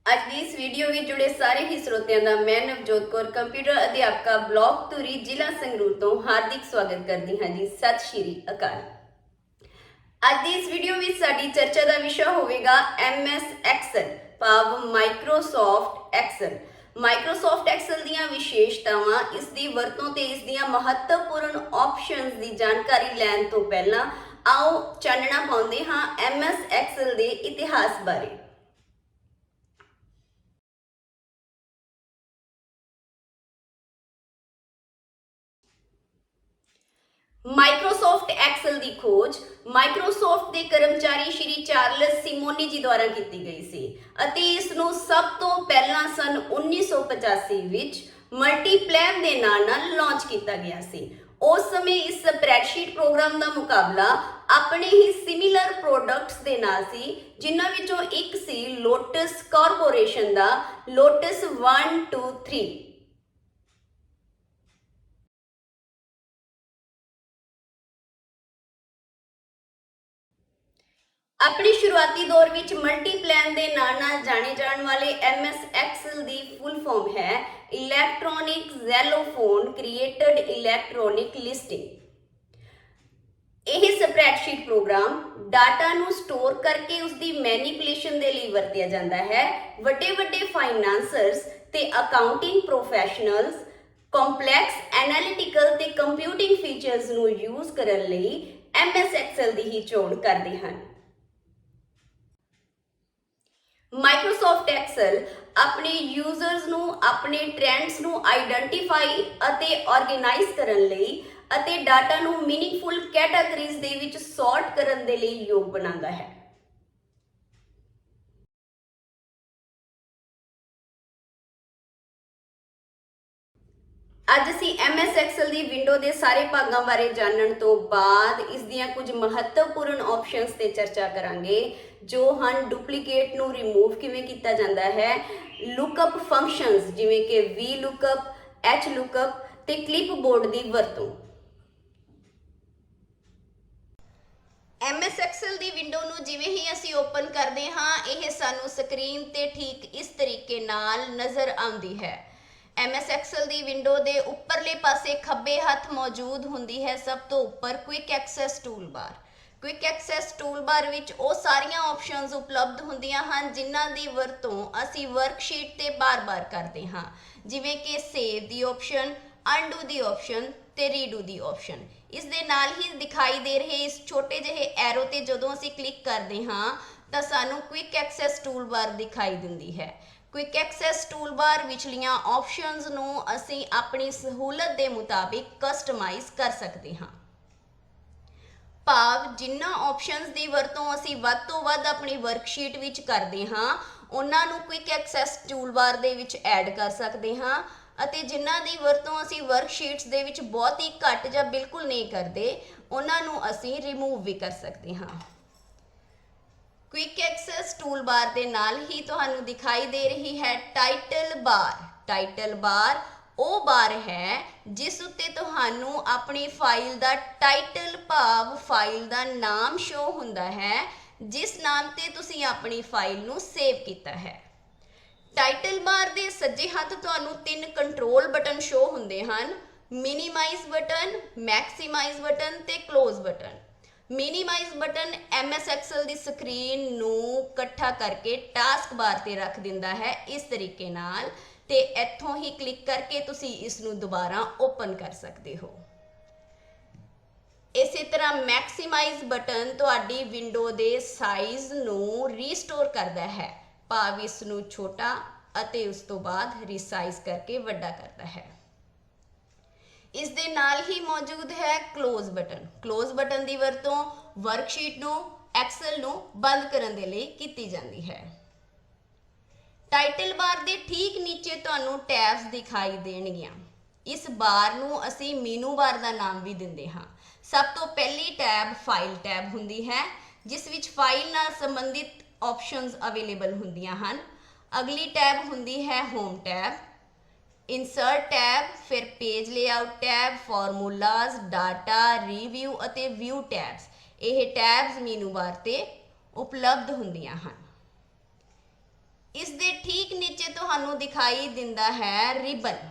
ਅੱਜ ਦੀ ਇਸ ਵੀਡੀਓ ਵਿੱਚ ਜੁੜੇ ਸਾਰੇ ਹੀ ਸਰੋਤਿਆਂ ਦਾ ਮੈਂ ਨਵਜੋਤ ਕੌਰ ਕੰਪਿਊਟਰ ਅਧਿਆਪਕਾ ਬਲਾਕ ਧੂਰੀ ਜ਼ਿਲ੍ਹਾ ਸੰਗਰੂਰ ਤੋਂ ਹਾਰਦਿਕ ਸਵਾਗਤ ਕਰਦੀ ਹਾਂ ਜੀ। ਸਤਿ ਸ਼੍ਰੀ ਅਕਾਲ। ਅੱਜ ਦੀ ਇਸ ਵੀਡੀਓ ਵਿੱਚ ਸਾਡੀ ਚਰਚਾ ਦਾ ਵਿਸ਼ਾ ਹੋਵੇਗਾ MS ਐਕਸਲ ਭਾਵ ਮਾਈਕਰੋਸਾਫਟ ਐਕਸਲ। ਮਾਈਕਰੋਸਾਫਟ ਐਕਸਲ ਦੀਆਂ ਵਿਸ਼ੇਸ਼ਤਾਵਾਂ, ਇਸ ਦੀ ਵਰਤੋਂ ਤੇ ਇਸ ਦੀਆਂ ਮਹੱਤਵਪੂਰਨ ਆਪਸ਼ਨਸ ਦੀ ਜਾਣਕਾਰੀ ਲੈਣ ਤੋਂ ਪਹਿਲਾਂ ਆਓ ਚਾਨਣਾ ਪਾਉਂਦੇ ਹਾਂ MS ਐਕਸਲ ਦੇ ਇਤਿਹਾਸ ਬਾਰੇ। ਮਾਈਕਰੋਸਾਫਟ ਐਕਸਲ ਦੀ ਖੋਜ ਮਾਈਕਰੋਸਾਫਟ ਦੇ ਕਰਮਚਾਰੀ ਸ਼੍ਰੀ ਚਾਰਲਸ ਸਿਮੋਨੀ ਜੀ ਦੁਆਰਾ ਕੀਤੀ ਗਈ ਸੀ ਅਤੇ ਇਸ ਨੂੰ ਸਭ ਤੋਂ ਪਹਿਲਾਂ ਸਨ 1985 ਵਿੱਚ ਮਲਟੀਪਲੈਨ ਦੇ ਨਾਂ ਨਾਲ ਲਾਂਚ ਕੀਤਾ ਗਿਆ ਸੀ। ਉਸ ਸਮੇਂ ਇਸ ਸਪਰੈਡਸ਼ੀਟ ਪ੍ਰੋਗਰਾਮ ਦਾ ਮੁਕਾਬਲਾ ਆਪਣੇ ਹੀ ਸਿਮਿਲਰ ਪ੍ਰੋਡਕਟਸ ਦੇ ਨਾਲ ਸੀ, ਜਿਨ੍ਹਾਂ ਵਿੱਚੋਂ ਇੱਕ ਸੀ ਲੋਟਸ ਕਾਰਪੋਰੇਸ਼ਨ ਦਾ ਲੋਟਸ 1 2 3। ਆਪਣੇ ਸ਼ੁਰੂਆਤੀ ਦੌਰ ਵਿੱਚ ਮਲਟੀਪਲੈਨ ਦੇ ਨਾਂ ਨਾਲ ਜਾਣੇ ਜਾਣ ਵਾਲੇ MS ਐਕਸਲ ਦੀ ਫੁੱਲ ਫਾਰਮ ਹੈ ਇਲੈਕਟ੍ਰੋਨਿਕ ਜ਼ੈਲੋਫੋਨ ਕ੍ਰੀਏਟਡ ਇਲੈਕਟ੍ਰੋਨਿਕ ਲਿਸਟਿੰਗ। ਇਹ ਸਪਰੈਡਸ਼ੀਟ ਪ੍ਰੋਗਰਾਮ ਡਾਟਾ ਨੂੰ ਸਟੋਰ ਕਰਕੇ ਉਸ ਦੀ ਮੈਨੀਪੂਲੇਸ਼ਨ ਦੇ ਲਈ ਵਰਤਿਆ ਜਾਂਦਾ ਹੈ। ਵੱਡੇ ਫਾਈਨਾਂਸਰਸ ਤੇ ਅਕਾਊਂਟਿੰਗ ਪ੍ਰੋਫੈਸ਼ਨਲਸ ਕੰਪਲੈਕਸ ਐਨਾਲਿਟੀਕਲ ਤੇ ਕੰਪਿਊਟਿੰਗ ਫੀਚਰਸ ਨੂੰ ਯੂਜ਼ ਕਰਨ ਲਈ MS ਐਕਸਲ ਦੀ ਹੀ ਚੋਣ ਕਰਦੇ ਹਨ। ਮਾਈਕਰੋਸਾਫਟ ਐਕਸਲ ਆਪਣੇ ਯੂਜ਼ਰਸ ਨੂੰ ਆਪਣੇ ਟ੍ਰੈਂਡਸ ਨੂੰ ਆਈਡੈਂਟੀਫਾਈ ਅਤੇ ਆਰਗੇਨਾਈਜ਼ ਕਰਨ ਲਈ ਅਤੇ ਡਾਟਾ ਨੂੰ ਮੀਨਿੰਗਫੁਲ ਕੈਟਾਗਰੀਜ਼ ਦੇ ਵਿੱਚ ਸੌਰਟ ਕਰਨ ਦੇ ਲਈ ਯੋਗ ਬਣਾਉਂਦਾ ਹੈ। ਅੱਜ ਅਸੀਂ MS ਐਕਸਲ ਦੀ ਵਿੰਡੋ ਦੇ ਸਾਰੇ ਭਾਗਾਂ ਬਾਰੇ ਜਾਣਨ ਤੋਂ ਬਾਅਦ ਇਸ ਦੀਆਂ ਕੁਝ ਮਹੱਤਵਪੂਰਨ ਆਪਸ਼ਨਸ ਤੇ ਚਰਚਾ ਕਰਾਂਗੇ, ਜੋ ਹਨ ਡੁਪਲੀਕੇਟ ਨੂੰ ਰਿਮੂਵ ਕਿਵੇਂ ਕੀਤਾ ਜਾਂਦਾ ਹੈ, ਲੁੱਕਅਪ ਫੰਕਸ਼ਨਸ ਜਿਵੇਂ ਕਿ VLOOKUP, HLOOKUP ਤੇ ਕਲਿੱਪਬੋਰਡ ਦੀ ਵਰਤੋਂ। MS ਐਕਸਲ ਦੀ ਵਿੰਡੋ ਨੂੰ ਜਿਵੇਂ ਹੀ ਅਸੀਂ ਓਪਨ ਕਰਦੇ ਹਾਂ, ਇਹ ਸਾਨੂੰ ਸਕਰੀਨ ਤੇ ਠੀਕ ਇਸ ਤਰੀਕੇ ਨਾਲ ਨਜ਼ਰ ਆਉਂਦੀ ਹੈ। MS ਐਕਸਲ ਦੀ ਵਿੰਡੋ ਦੇ ਉੱਪਰਲੇ ਪਾਸੇ ਖੱਬੇ ਹੱਥ ਮੌਜੂਦ ਹੁੰਦੀ ਹੈ ਸਭ ਤੋਂ ਉੱਪਰ quick access toolbar. Quick access toolbar ਵਿੱਚ ਉਹ ਸਾਰੀਆਂ ਆਪਸ਼ਨਸ ਉਪਲਬਧ ਹੁੰਦੀਆਂ ਹਨ ਜਿਨ੍ਹਾਂ ਦੀ ਵਰਤੋਂ ਅਸੀਂ ਵਰਕਸ਼ੀਟ ਤੇ ਬਾਰ-ਬਾਰ ਕਰਦੇ ਹਾਂ, ਜਿਵੇਂ ਕਿ ਸੇਵ ਦੀ ਆਪਸ਼ਨ, ਅਨਡੂ ਦੀ ਆਪਸ਼ਨ ਤੇ ਰੀਡੂ ਦੀ ਆਪਸ਼ਨ। ਇਸ ਦੇ ਨਾਲ ਹੀ ਦਿਖਾਈ ਦੇ ਰਹੇ ਇਸ ਛੋਟੇ ਜਿਹੇ ਐਰੋ ਤੇ ਜਦੋਂ ਅਸੀਂ ਕਲਿੱਕ ਕਰਦੇ ਹਾਂ ਤਾਂ ਸਾਨੂੰ ਕੁਇਕ ਐਕਸੈਸ ਟੂਲਬਾਰ ਦਿਖਾਈ ਦਿੰਦੀ ਹੈ। ਕੁਇਕ ਐਕਸੈਸ ਟੂਲਬਾਰ ਵਿਚਲੀਆਂ ਆਪਸ਼ਨਸ ਨੂੰ ਅਸੀਂ ਆਪਣੀ ਸਹੂਲਤ ਦੇ ਮੁਤਾਬਿਕ ਕਸਟਮਾਈਜ਼ ਕਰ ਸਕਦੇ ਹਾਂ। ਭਾਵ ਜਿਨ੍ਹਾਂ ਆਪਸ਼ਨਸ ਦੀ ਵਰਤੋਂ ਅਸੀਂ ਵੱਧ ਤੋਂ ਵੱਧ ਆਪਣੀ ਵਰਕਸ਼ੀਟ ਵਿੱਚ ਕਰਦੇ ਹਾਂ, ਉਹਨਾਂ ਨੂੰ ਕੁਇਕ ਐਕਸੈਸ ਟੂਲਬਾਰ ਦੇ ਵਿੱਚ ਐਡ ਕਰ ਸਕਦੇ ਹਾਂ ਅਤੇ ਜਿਨ੍ਹਾਂ ਦੀ ਵਰਤੋਂ ਅਸੀਂ ਵਰਕਸ਼ੀਟਸ ਦੇ ਵਿੱਚ ਬਹੁਤ ਹੀ ਘੱਟ ਜਾਂ ਬਿਲਕੁਲ ਨਹੀਂ ਕਰਦੇ, ਉਹਨਾਂ ਨੂੰ ਅਸੀਂ ਰਿਮੂਵ ਵੀ ਕਰ ਸਕਦੇ ਹਾਂ। ਕੁਇਕ ਐਕਸੈਸ ਟੂਲਬਾਰ ਦੇ ਨਾਲ ਹੀ ਤੁਹਾਨੂੰ ਦਿਖਾਈ ਦੇ ਰਹੀ ਹੈ ਟਾਈਟਲ ਬਾਰ। ਟਾਈਟਲ ਬਾਰ ਉਹ ਬਾਰ ਹੈ ਜਿਸ ਉੱਤੇ ਤੁਹਾਨੂੰ ਆਪਣੀ ਫਾਈਲ ਦਾ ਟਾਈਟਲ ਭਾਵ ਫਾਈਲ ਦਾ ਨਾਮ ਸ਼ੋ ਹੁੰਦਾ ਹੈ, ਜਿਸ ਨਾਮ ਤੇ ਤੁਸੀਂ ਆਪਣੀ ਫਾਈਲ ਨੂੰ ਸੇਵ ਕੀਤਾ ਹੈ। ਟਾਈਟਲ ਬਾਰ ਦੇ ਸੱਜੇ ਹੱਥ ਤੁਹਾਨੂੰ 3 ਕੰਟਰੋਲ ਬਟਨ ਸ਼ੋ ਹੁੰਦੇ ਹਨ, ਮਿਨੀਮਾਈਜ਼ ਬਟਨ, ਮੈਕਸਿਮਾਈਜ਼ ਬਟਨ ਤੇ close button. Minimize button MS Excel ਦੀ ਸਕਰੀਨ ਨੂੰ ਇਕੱਠਾ ਕਰਕੇ ਟਾਸਕ ਬਾਰ ਤੇ ਰੱਖ ਦਿੰਦਾ ਹੈ ਇਸ ਤਰੀਕੇ ਨਾਲ, ਤੇ ਇੱਥੋਂ ਹੀ ਕਲਿੱਕ ਕਰਕੇ ਤੁਸੀਂ ਇਸ ਨੂੰ ਦੁਬਾਰਾ ਓਪਨ ਕਰ ਸਕਦੇ ਹੋ। ਇਸੇ ਤਰ੍ਹਾਂ ਮੈਕਸਿਮਾਈਜ਼ ਬਟਨ ਤੁਹਾਡੀ ਵਿੰਡੋ ਦੇ ਸਾਈਜ਼ ਨੂੰ ਰੀਸਟੋਰ ਕਰਦਾ ਹੈ, ਭਾਵ ਇਸ ਨੂੰ ਛੋਟਾ ਅਤੇ ਉਸ ਤੋਂ ਬਾਅਦ ਰੀਸਾਈਜ਼ ਕਰਕੇ ਵੱਡਾ ਕਰਦਾ ਹੈ। ਇਸ ਦੇ ਨਾਲ ਹੀ ਮੌਜੂਦ ਹੈ ਕਲੋਜ਼ ਬਟਨ। ਕਲੋਜ਼ ਬਟਨ ਦੀ ਵਰਤੋਂ ਵਰਕਸ਼ੀਟ ਨੂੰ, ਐਕਸਲ ਨੂੰ ਬੰਦ ਕਰਨ ਦੇ ਲਈ ਕੀਤੀ ਜਾਂਦੀ ਹੈ। ਟਾਈਟਲ ਬਾਰ ਦੇ ਠੀਕ ਨੀਚੇ ਤੁਹਾਨੂੰ ਟੈਬਸ ਦਿਖਾਈ ਦੇਣਗੀਆਂ। ਇਸ ਬਾਰ ਨੂੰ ਅਸੀਂ ਮੀਨੂ ਬਾਰ ਦਾ ਨਾਮ ਵੀ ਦਿੰਦੇ ਹਾਂ। ਸਭ ਤੋਂ ਪਹਿਲੀ ਟੈਬ ਫਾਈਲ ਟੈਬ ਹੁੰਦੀ ਹੈ, ਜਿਸ ਵਿੱਚ ਫਾਈਲ ਨਾਲ ਸੰਬੰਧਿਤ ਆਪਸ਼ਨਸ ਅਵੇਲੇਬਲ ਹੁੰਦੀਆਂ ਹਨ। ਅਗਲੀ ਟੈਬ ਹੁੰਦੀ ਹੈ ਹੋਮ ਟੈਬ, ਇੰਸਰਟ ਟੈਬ, ਫਿਰ page layout tab, formulas, data, review ਅਤੇ ਵਿਊ ਟੈਬਸ। ਇਹ ਟੈਬਸ ਮੀਨੂ ਬਾਰ ਤੇ ਉਪਲਬਧ ਹੁੰਦੀਆਂ ਹਨ। ਇਸ ਦੇ ਠੀਕ ਨੀਚੇ ਤੁਹਾਨੂੰ ਦਿਖਾਈ ਦਿੰਦਾ ਹੈ ਰਿਬਨ।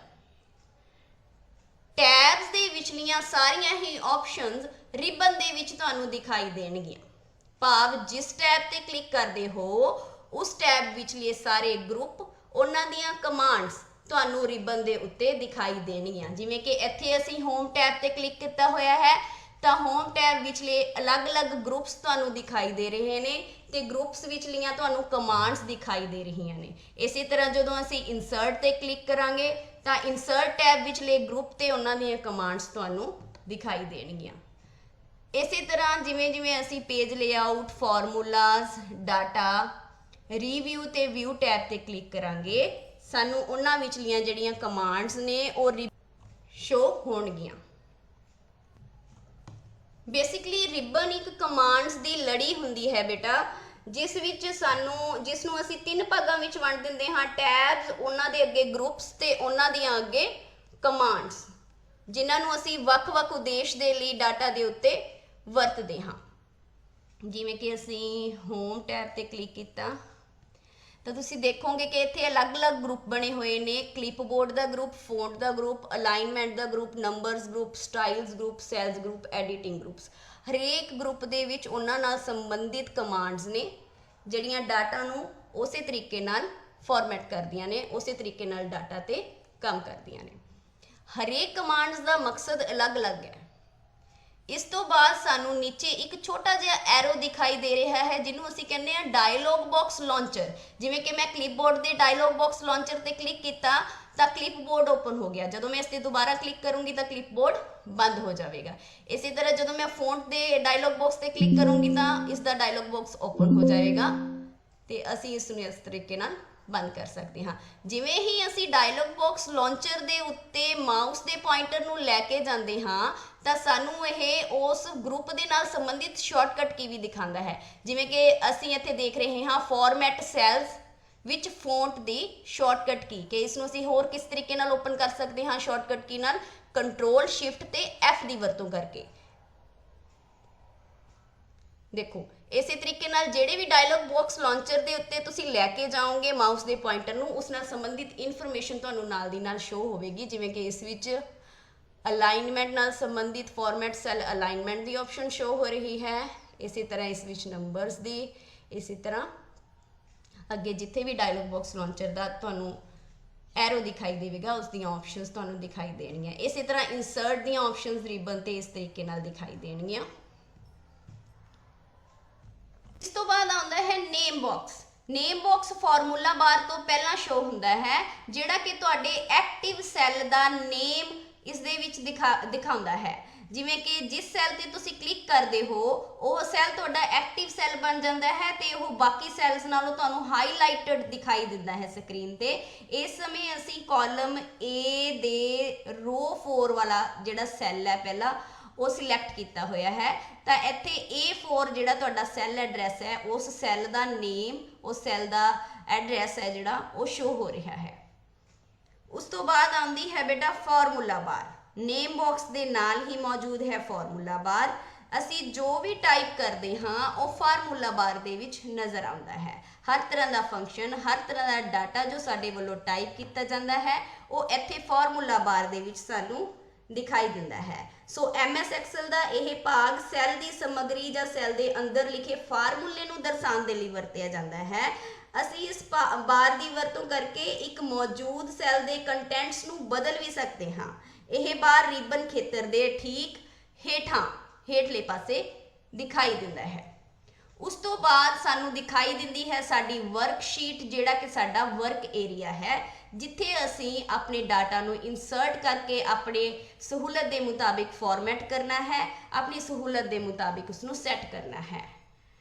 ਟੈਬਸ ਦੇ ਵਿਚਲੀਆਂ ਸਾਰੀਆਂ ਹੀ ਆਪਸ਼ਨਸ ਰਿਬਨ ਦੇ ਵਿੱਚ ਤੁਹਾਨੂੰ ਦਿਖਾਈ ਦੇਣਗੀਆਂ। ਭਾਵ ਜਿਸ ਟੈਬ ਤੇ ਕਲਿੱਕ ਕਰਦੇ ਹੋ ਉਸ ਟੈਬ ਵਿਚਲੇ ਸਾਰੇ ਗਰੁੱਪ, ਉਹਨਾਂ ਦੀਆਂ ਕਮਾਂਡਸ ਤੁਹਾਨੂੰ ਰਿਬਨ ਦੇ ਉੱਤੇ ਦਿਖਾਈ ਦੇਣਗੀਆਂ। ਜਿਵੇਂ ਕਿ ਇੱਥੇ ਅਸੀਂ ਹੋਮ ਟੈਬ ਤੇ ਕਲਿੱਕ ਕੀਤਾ ਹੋਇਆ ਹੈ ਤਾਂ ਹੋਮ ਟੈਬ ਵਿਚਲੇ ਅਲੱਗ-ਅਲੱਗ ਗਰੁੱਪਸ ਤੁਹਾਨੂੰ ਦਿਖਾਈ ਦੇ ਰਹੇ ਨੇ ਤੇ ਗਰੁੱਪਸ ਵਿਚਲੀਆਂ ਤੁਹਾਨੂੰ ਕਮਾਂਡਸ ਦਿਖਾਈ ਦੇ ਰਹੀਆਂ ਨੇ। ਇਸੇ ਤਰ੍ਹਾਂ ਜਦੋਂ ਅਸੀਂ ਇਨਸਰਟ ਤੇ ਕਲਿੱਕ ਕਰਾਂਗੇ ਤਾਂ ਇਨਸਰਟ ਟੈਬ ਵਿਚਲੇ ਗਰੁੱਪ ਤੇ ਉਹਨਾਂ ਦੀਆਂ ਕਮਾਂਡਸ ਤੁਹਾਨੂੰ ਦਿਖਾਈ ਦੇਣਗੀਆਂ। ਇਸੇ ਤਰ੍ਹਾਂ ਜਿਵੇਂ ਜਿਵੇਂ ਅਸੀਂ page layout, formulas, data, review ਤੇ ਵਿਊ ਟੈਬ ਤੇ ਕਲਿੱਕ ਕਰਾਂਗੇ ਸਾਨੂੰ ਉਹਨਾਂ ਵਿਚਲੀਆਂ ਜਿਹੜੀਆਂ ਕਮਾਂਡਸ ਨੇ ਉਹ ਸ਼ੋ ਹੋਣਗੀਆਂ। ਬੇਸਿਕਲੀ ਰਿਬਨ ਇੱਕ ਕਮਾਂਡਸ ਦੀ ਲੜੀ ਹੁੰਦੀ ਹੈ ਬੇਟਾ, ਜਿਸ ਨੂੰ ਅਸੀਂ 3 ਭਾਗਾਂ ਵਿੱਚ ਵੰਡ ਦਿੰਦੇ ਹਾਂ। ਟੈਬਸ, ਉਹਨਾਂ ਦੇ ਅੱਗੇ ਗਰੁੱਪਸ ਤੇ ਉਹਨਾਂ ਦੀਆਂ ਅੱਗੇ ਕਮਾਂਡਸ, ਜਿਨ੍ਹਾਂ ਨੂੰ ਅਸੀਂ ਵੱਖ-ਵੱਖ ਉਦੇਸ਼ ਦੇ ਲਈ ਡਾਟਾ ਦੇ ਉੱਤੇ ਵਰਤਦੇ ਹਾਂ। ਜਿਵੇਂ ਕਿ ਅਸੀਂ ਹੋਮ ਟੈਬ ਤੇ ਕਲਿੱਕ ਕੀਤਾ ਤਾਂ ਤੁਸੀਂ ਦੇਖੋਗੇ ਕਿ ਇੱਥੇ ਅਲੱਗ-ਅਲੱਗ ਗਰੁੱਪ ਬਣੇ ਹੋਏ ਨੇ। ਕਲਿੱਪਬੋਰਡ ਦਾ ਗਰੁੱਪ, ਫੌਂਟ ਦਾ ਗਰੁੱਪ, ਅਲਾਈਨਮੈਂਟ ਦਾ group, numbers group, styles group, cells group, editing groups. ਹਰੇਕ ਗਰੁੱਪ ਦੇ ਵਿੱਚ ਉਹਨਾਂ ਨਾਲ ਸੰਬੰਧਿਤ ਕਮਾਂਡਸ ਨੇ ਜਿਹੜੀਆਂ ਡਾਟਾ ਨੂੰ ਉਸੇ ਤਰੀਕੇ ਨਾਲ ਫਾਰਮੈਟ ਕਰਦੀਆਂ ਨੇ, ਉਸੇ ਤਰੀਕੇ ਨਾਲ ਡਾਟਾ ਤੇ ਕੰਮ ਕਰਦੀਆਂ ਨੇ। ਹਰੇਕ ਕਮਾਂਡਸ ਦਾ ਮਕਸਦ ਅਲੱਗ-ਅਲੱਗ ਹੈ। ਇਸ ਤੋਂ ਬਾਅਦ ਸਾਨੂੰ ਨੀਚੇ ਇੱਕ ਛੋਟਾ ਜਿਹਾ ਐਰੋ ਦਿਖਾਈ ਦੇ ਰਿਹਾ ਹੈ ਜਿਹਨੂੰ ਅਸੀਂ ਕਹਿੰਦੇ ਹਾਂ ਡਾਇਲੋਗ ਬਾਕਸ ਲਾਂਚਰ। ਜਿਵੇਂ ਕਿ ਮੈਂ ਕਲਿੱਪਬੋਰਡ ਦੇ ਡਾਇਲੋਗ ਬਾਕਸ ਲਾਂਚਰ ਤੇ ਕਲਿੱਕ ਕੀਤਾ ਤਾਂ ਕਲਿੱਪਬੋਰਡ ਓਪਨ ਹੋ ਗਿਆ। ਜਦੋਂ ਮੈਂ ਇਸ ਤੇ ਦੁਬਾਰਾ ਕਲਿੱਕ ਕਰੂੰਗੀ ਤਾਂ ਕਲਿੱਪਬੋਰਡ ਬੰਦ ਹੋ ਜਾਵੇਗਾ। ਇਸੇ ਤਰ੍ਹਾਂ ਜਦੋਂ ਮੈਂ ਫੌਂਟ ਦੇ ਡਾਇਲੋਗ ਬਾਕਸ ਤੇ ਕਲਿੱਕ ਕਰੂੰਗੀ ਤਾਂ ਇਸ ਦਾ ਡਾਇਲੋਗ ਬਾਕਸ ਓਪਨ ਹੋ ਜਾਏਗਾ ਤੇ ਅਸੀਂ ਇਸ ਨੂੰ ਇਸ ਤਰੀਕੇ ਨਾਲ ਬੰਦ ਕਰ ਸਕਦੇ ਹਾਂ। ਜਿਵੇਂ ਹੀ ਅਸੀਂ ਡਾਇਲੋਗ ਬਾਕਸ ਲਾਂਚਰ ਦੇ ਉੱਤੇ ਮਾਊਸ ਦੇ ਪੁਆਇੰਟਰ ਨੂੰ ਲੈ ਕੇ ਜਾਂਦੇ ਹਾਂ ਤਾਂ ਸਾਨੂੰ ਇਹ ਉਸ ਗਰੁੱਪ ਦੇ ਨਾਲ ਸੰਬੰਧਿਤ ਸ਼ਾਰਟਕਟ ਕੀ ਵੀ ਦਿਖਾਉਂਦਾ ਹੈ। ਜਿਵੇਂ ਕਿ ਅਸੀਂ ਇੱਥੇ ਦੇਖ ਰਹੇ ਹਾਂ ਫਾਰਮੈਟ ਸੈਲਸ ਵਿੱਚ ਫੌਂਟ ਦੀ ਸ਼ਾਰਟਕਟ ਕੀ, ਕਿ ਇਸ ਨੂੰ ਅਸੀਂ ਹੋਰ ਕਿਸ ਤਰੀਕੇ ਨਾਲ ਓਪਨ ਕਰ ਸਕਦੇ ਹਾਂ ਸ਼ਾਰਟਕਟ ਕੀ ਨਾਲ, ਕੰਟਰੋਲ ਸ਼ਿਫਟ ਤੇ F ਦੀ ਵਰਤੋਂ ਕਰਕੇ। ਦੇਖੋ ਇਸੇ ਤਰੀਕੇ ਨਾਲ ਜਿਹੜੇ ਵੀ ਡਾਇਲੋਗ ਬਾਕਸ ਲਾਂਚਰ ਦੇ ਉੱਤੇ ਤੁਸੀਂ ਲੈ ਕੇ ਜਾਓਗੇ ਮਾਊਸ ਦੇ ਪੁਆਇੰਟਰ ਨੂੰ, ਉਸ ਨਾਲ ਸੰਬੰਧਿਤ ਇਨਫੋਰਮੇਸ਼ਨ ਤੁਹਾਨੂੰ ਨਾਲ ਦੀ ਨਾਲ ਸ਼ੋ ਹੋਵੇਗੀ। ਜਿਵੇਂ ਕਿ ਇਸ ਵਿੱਚ ਅਲਾਈਨਮੈਂਟ ਨਾਲ ਸੰਬੰਧਿਤ ਫਾਰਮੈਟ ਸੈਲ ਅਲਾਈਨਮੈਂਟ ਦੀ ਆਪਸ਼ਨ ਸ਼ੋ ਹੋ ਰਹੀ ਹੈ। ਇਸੇ ਤਰ੍ਹਾਂ ਇਸ ਵਿੱਚ ਨੰਬਰਸ ਦੀ, ਇਸੇ ਤਰ੍ਹਾਂ ਅੱਗੇ ਜਿੱਥੇ ਵੀ ਡਾਇਲੋਗ ਬਾਕਸ ਲਾਂਚਰ ਦਾ ਤੁਹਾਨੂੰ ਐਰੋ ਦਿਖਾਈ ਦੇਵੇਗਾ ਉਸ ਦੀਆਂ ਆਪਸ਼ਨਸ ਤੁਹਾਨੂੰ ਦਿਖਾਈ ਦੇਣਗੀਆਂ। ਇਸੇ ਤਰ੍ਹਾਂ ਇਨਸਰਟ ਦੀਆਂ ਆਪਸ਼ਨਸ ਰਿਬਨ ਤੇ ਇਸ ਤਰੀਕੇ ਨਾਲ ਦਿਖਾਈ ਦੇਣਗੀਆਂ। ਇਸ ਤੋਂ ਬਾਅਦ ਆਉਂਦਾ ਹੈ ਨੇਮ ਬਾਕਸ। ਨੇਮ ਬਾਕਸ ਫਾਰਮੂਲਾ ਬਾਰ ਤੋਂ ਪਹਿਲਾਂ ਸ਼ੋ ਹੁੰਦਾ ਹੈ, ਜਿਹੜਾ ਕਿ ਤੁਹਾਡੇ ਐਕਟਿਵ ਸੈੱਲ ਦਾ ਨੇਮ ਇਸ ਦੇ ਵਿੱਚ ਦਿਖਾਉਂਦਾ ਹੈ। ਜਿਵੇਂ ਕਿ ਜਿਸ ਸੈੱਲ ਤੇ ਤੁਸੀਂ ਕਲਿੱਕ ਕਰਦੇ ਹੋ ਉਹ ਸੈੱਲ ਤੁਹਾਡਾ ਐਕਟਿਵ ਸੈੱਲ ਬਣ ਜਾਂਦਾ ਹੈ ਤੇ ਉਹ ਬਾਕੀ ਸੈਲਸ ਨਾਲੋਂ ਤੁਹਾਨੂੰ ਹਾਈਲਾਈਟਡ ਦਿਖਾਈ ਦਿੰਦਾ ਹੈ ਸਕਰੀਨ ਤੇ। ਇਸ ਸਮੇਂ ਅਸੀਂ ਕਾਲਮ A ਦੇ ਰੋ 4 ਵਾਲਾ ਜਿਹੜਾ ਸੈੱਲ ਹੈ ਪਹਿਲਾ ਉਹ ਸਿਲੈਕਟ ਕੀਤਾ ਹੋਇਆ ਹੈ ਤਾਂ ਇੱਥੇ A4 ਜਿਹੜਾ ਤੁਹਾਡਾ ਸੈੱਲ ਐਡਰੈਸ ਹੈ, ਉਸ ਸੈੱਲ ਦਾ ਨੇਮ, ਉਸ ਸੈੱਲ ਦਾ ਐਡਰੈਸ ਹੈ ਜਿਹੜਾ ਉਹ ਸ਼ੋ ਹੋ ਰਿਹਾ ਹੈ। ਉਸ ਤੋਂ ਬਾਅਦ ਆਉਂਦੀ ਹੈ ਬੇਟਾ ਫਾਰਮੂਲਾ ਬਾਰ। ਨੇਮ ਬਾਕਸ ਦੇ ਨਾਲ ਹੀ ਮੌਜੂਦ ਹੈ ਫਾਰਮੂਲਾ ਬਾਰ। ਅਸੀਂ ਜੋ ਵੀ ਟਾਈਪ ਕਰਦੇ ਹਾਂ ਉਹ ਫਾਰਮੂਲਾ ਬਾਰ ਦੇ ਵਿੱਚ ਨਜ਼ਰ ਆਉਂਦਾ ਹੈ। ਹਰ ਤਰ੍ਹਾਂ ਦਾ ਫੰਕਸ਼ਨ, ਹਰ ਤਰ੍ਹਾਂ ਦਾ ਡਾਟਾ ਜੋ ਸਾਡੇ ਵੱਲੋਂ ਟਾਈਪ ਕੀਤਾ ਜਾਂਦਾ ਹੈ ਉਹ ਇੱਥੇ ਫਾਰਮੂਲਾ ਬਾਰ ਦੇ ਵਿੱਚ ਸਾਨੂੰ ਦਿਖਾਈ ਦਿੰਦਾ ਹੈ। ਸੋ MS ਐਕਸਲ ਦਾ ਇਹ ਭਾਗ ਸੈੱਲ ਦੀ ਸਮੱਗਰੀ ਜਾਂ ਸੈੱਲ ਦੇ ਅੰਦਰ ਲਿਖੇ ਫਾਰਮੂਲੇ ਨੂੰ ਦਰਸਾਉਣ ਦੇ ਲਈ ਵਰਤਿਆ ਜਾਂਦਾ ਹੈ। ਅਸੀਂ ਇਸ ਬਾਰ ਦੀ ਵਰਤੋਂ ਕਰਕੇ ਇੱਕ ਮੌਜੂਦ ਸੈੱਲ ਦੇ ਕੰਟੈਂਟਸ ਨੂੰ ਬਦਲ ਵੀ ਸਕਦੇ ਹਾਂ। ਇਹ ਬਾਰ ਰਿਬਨ ਖੇਤਰ ਦੇ ਠੀਕ ਹੇਠਲੇ ਪਾਸੇ ਦਿਖਾਈ ਦਿੰਦਾ ਹੈ। ਉਸ ਤੋਂ ਬਾਅਦ ਸਾਨੂੰ ਦਿਖਾਈ ਦਿੰਦੀ ਹੈ ਸਾਡੀ ਵਰਕਸ਼ੀਟ, ਜਿਹੜਾ ਕਿ ਸਾਡਾ ਵਰਕ ਏਰੀਆ ਹੈ, ਜਿੱਥੇ ਅਸੀਂ ਆਪਣੇ ਡਾਟਾ ਨੂੰ ਇਨਸਰਟ ਕਰਕੇ ਆਪਣੇ ਸਹੂਲਤ ਦੇ ਮੁਤਾਬਿਕ ਫਾਰਮੈਟ ਕਰਨਾ ਹੈ, ਆਪਣੀ ਸਹੂਲਤ ਦੇ ਮੁਤਾਬਿਕ ਉਸ ਨੂੰ ਸੈੱਟ ਕਰਨਾ ਹੈ।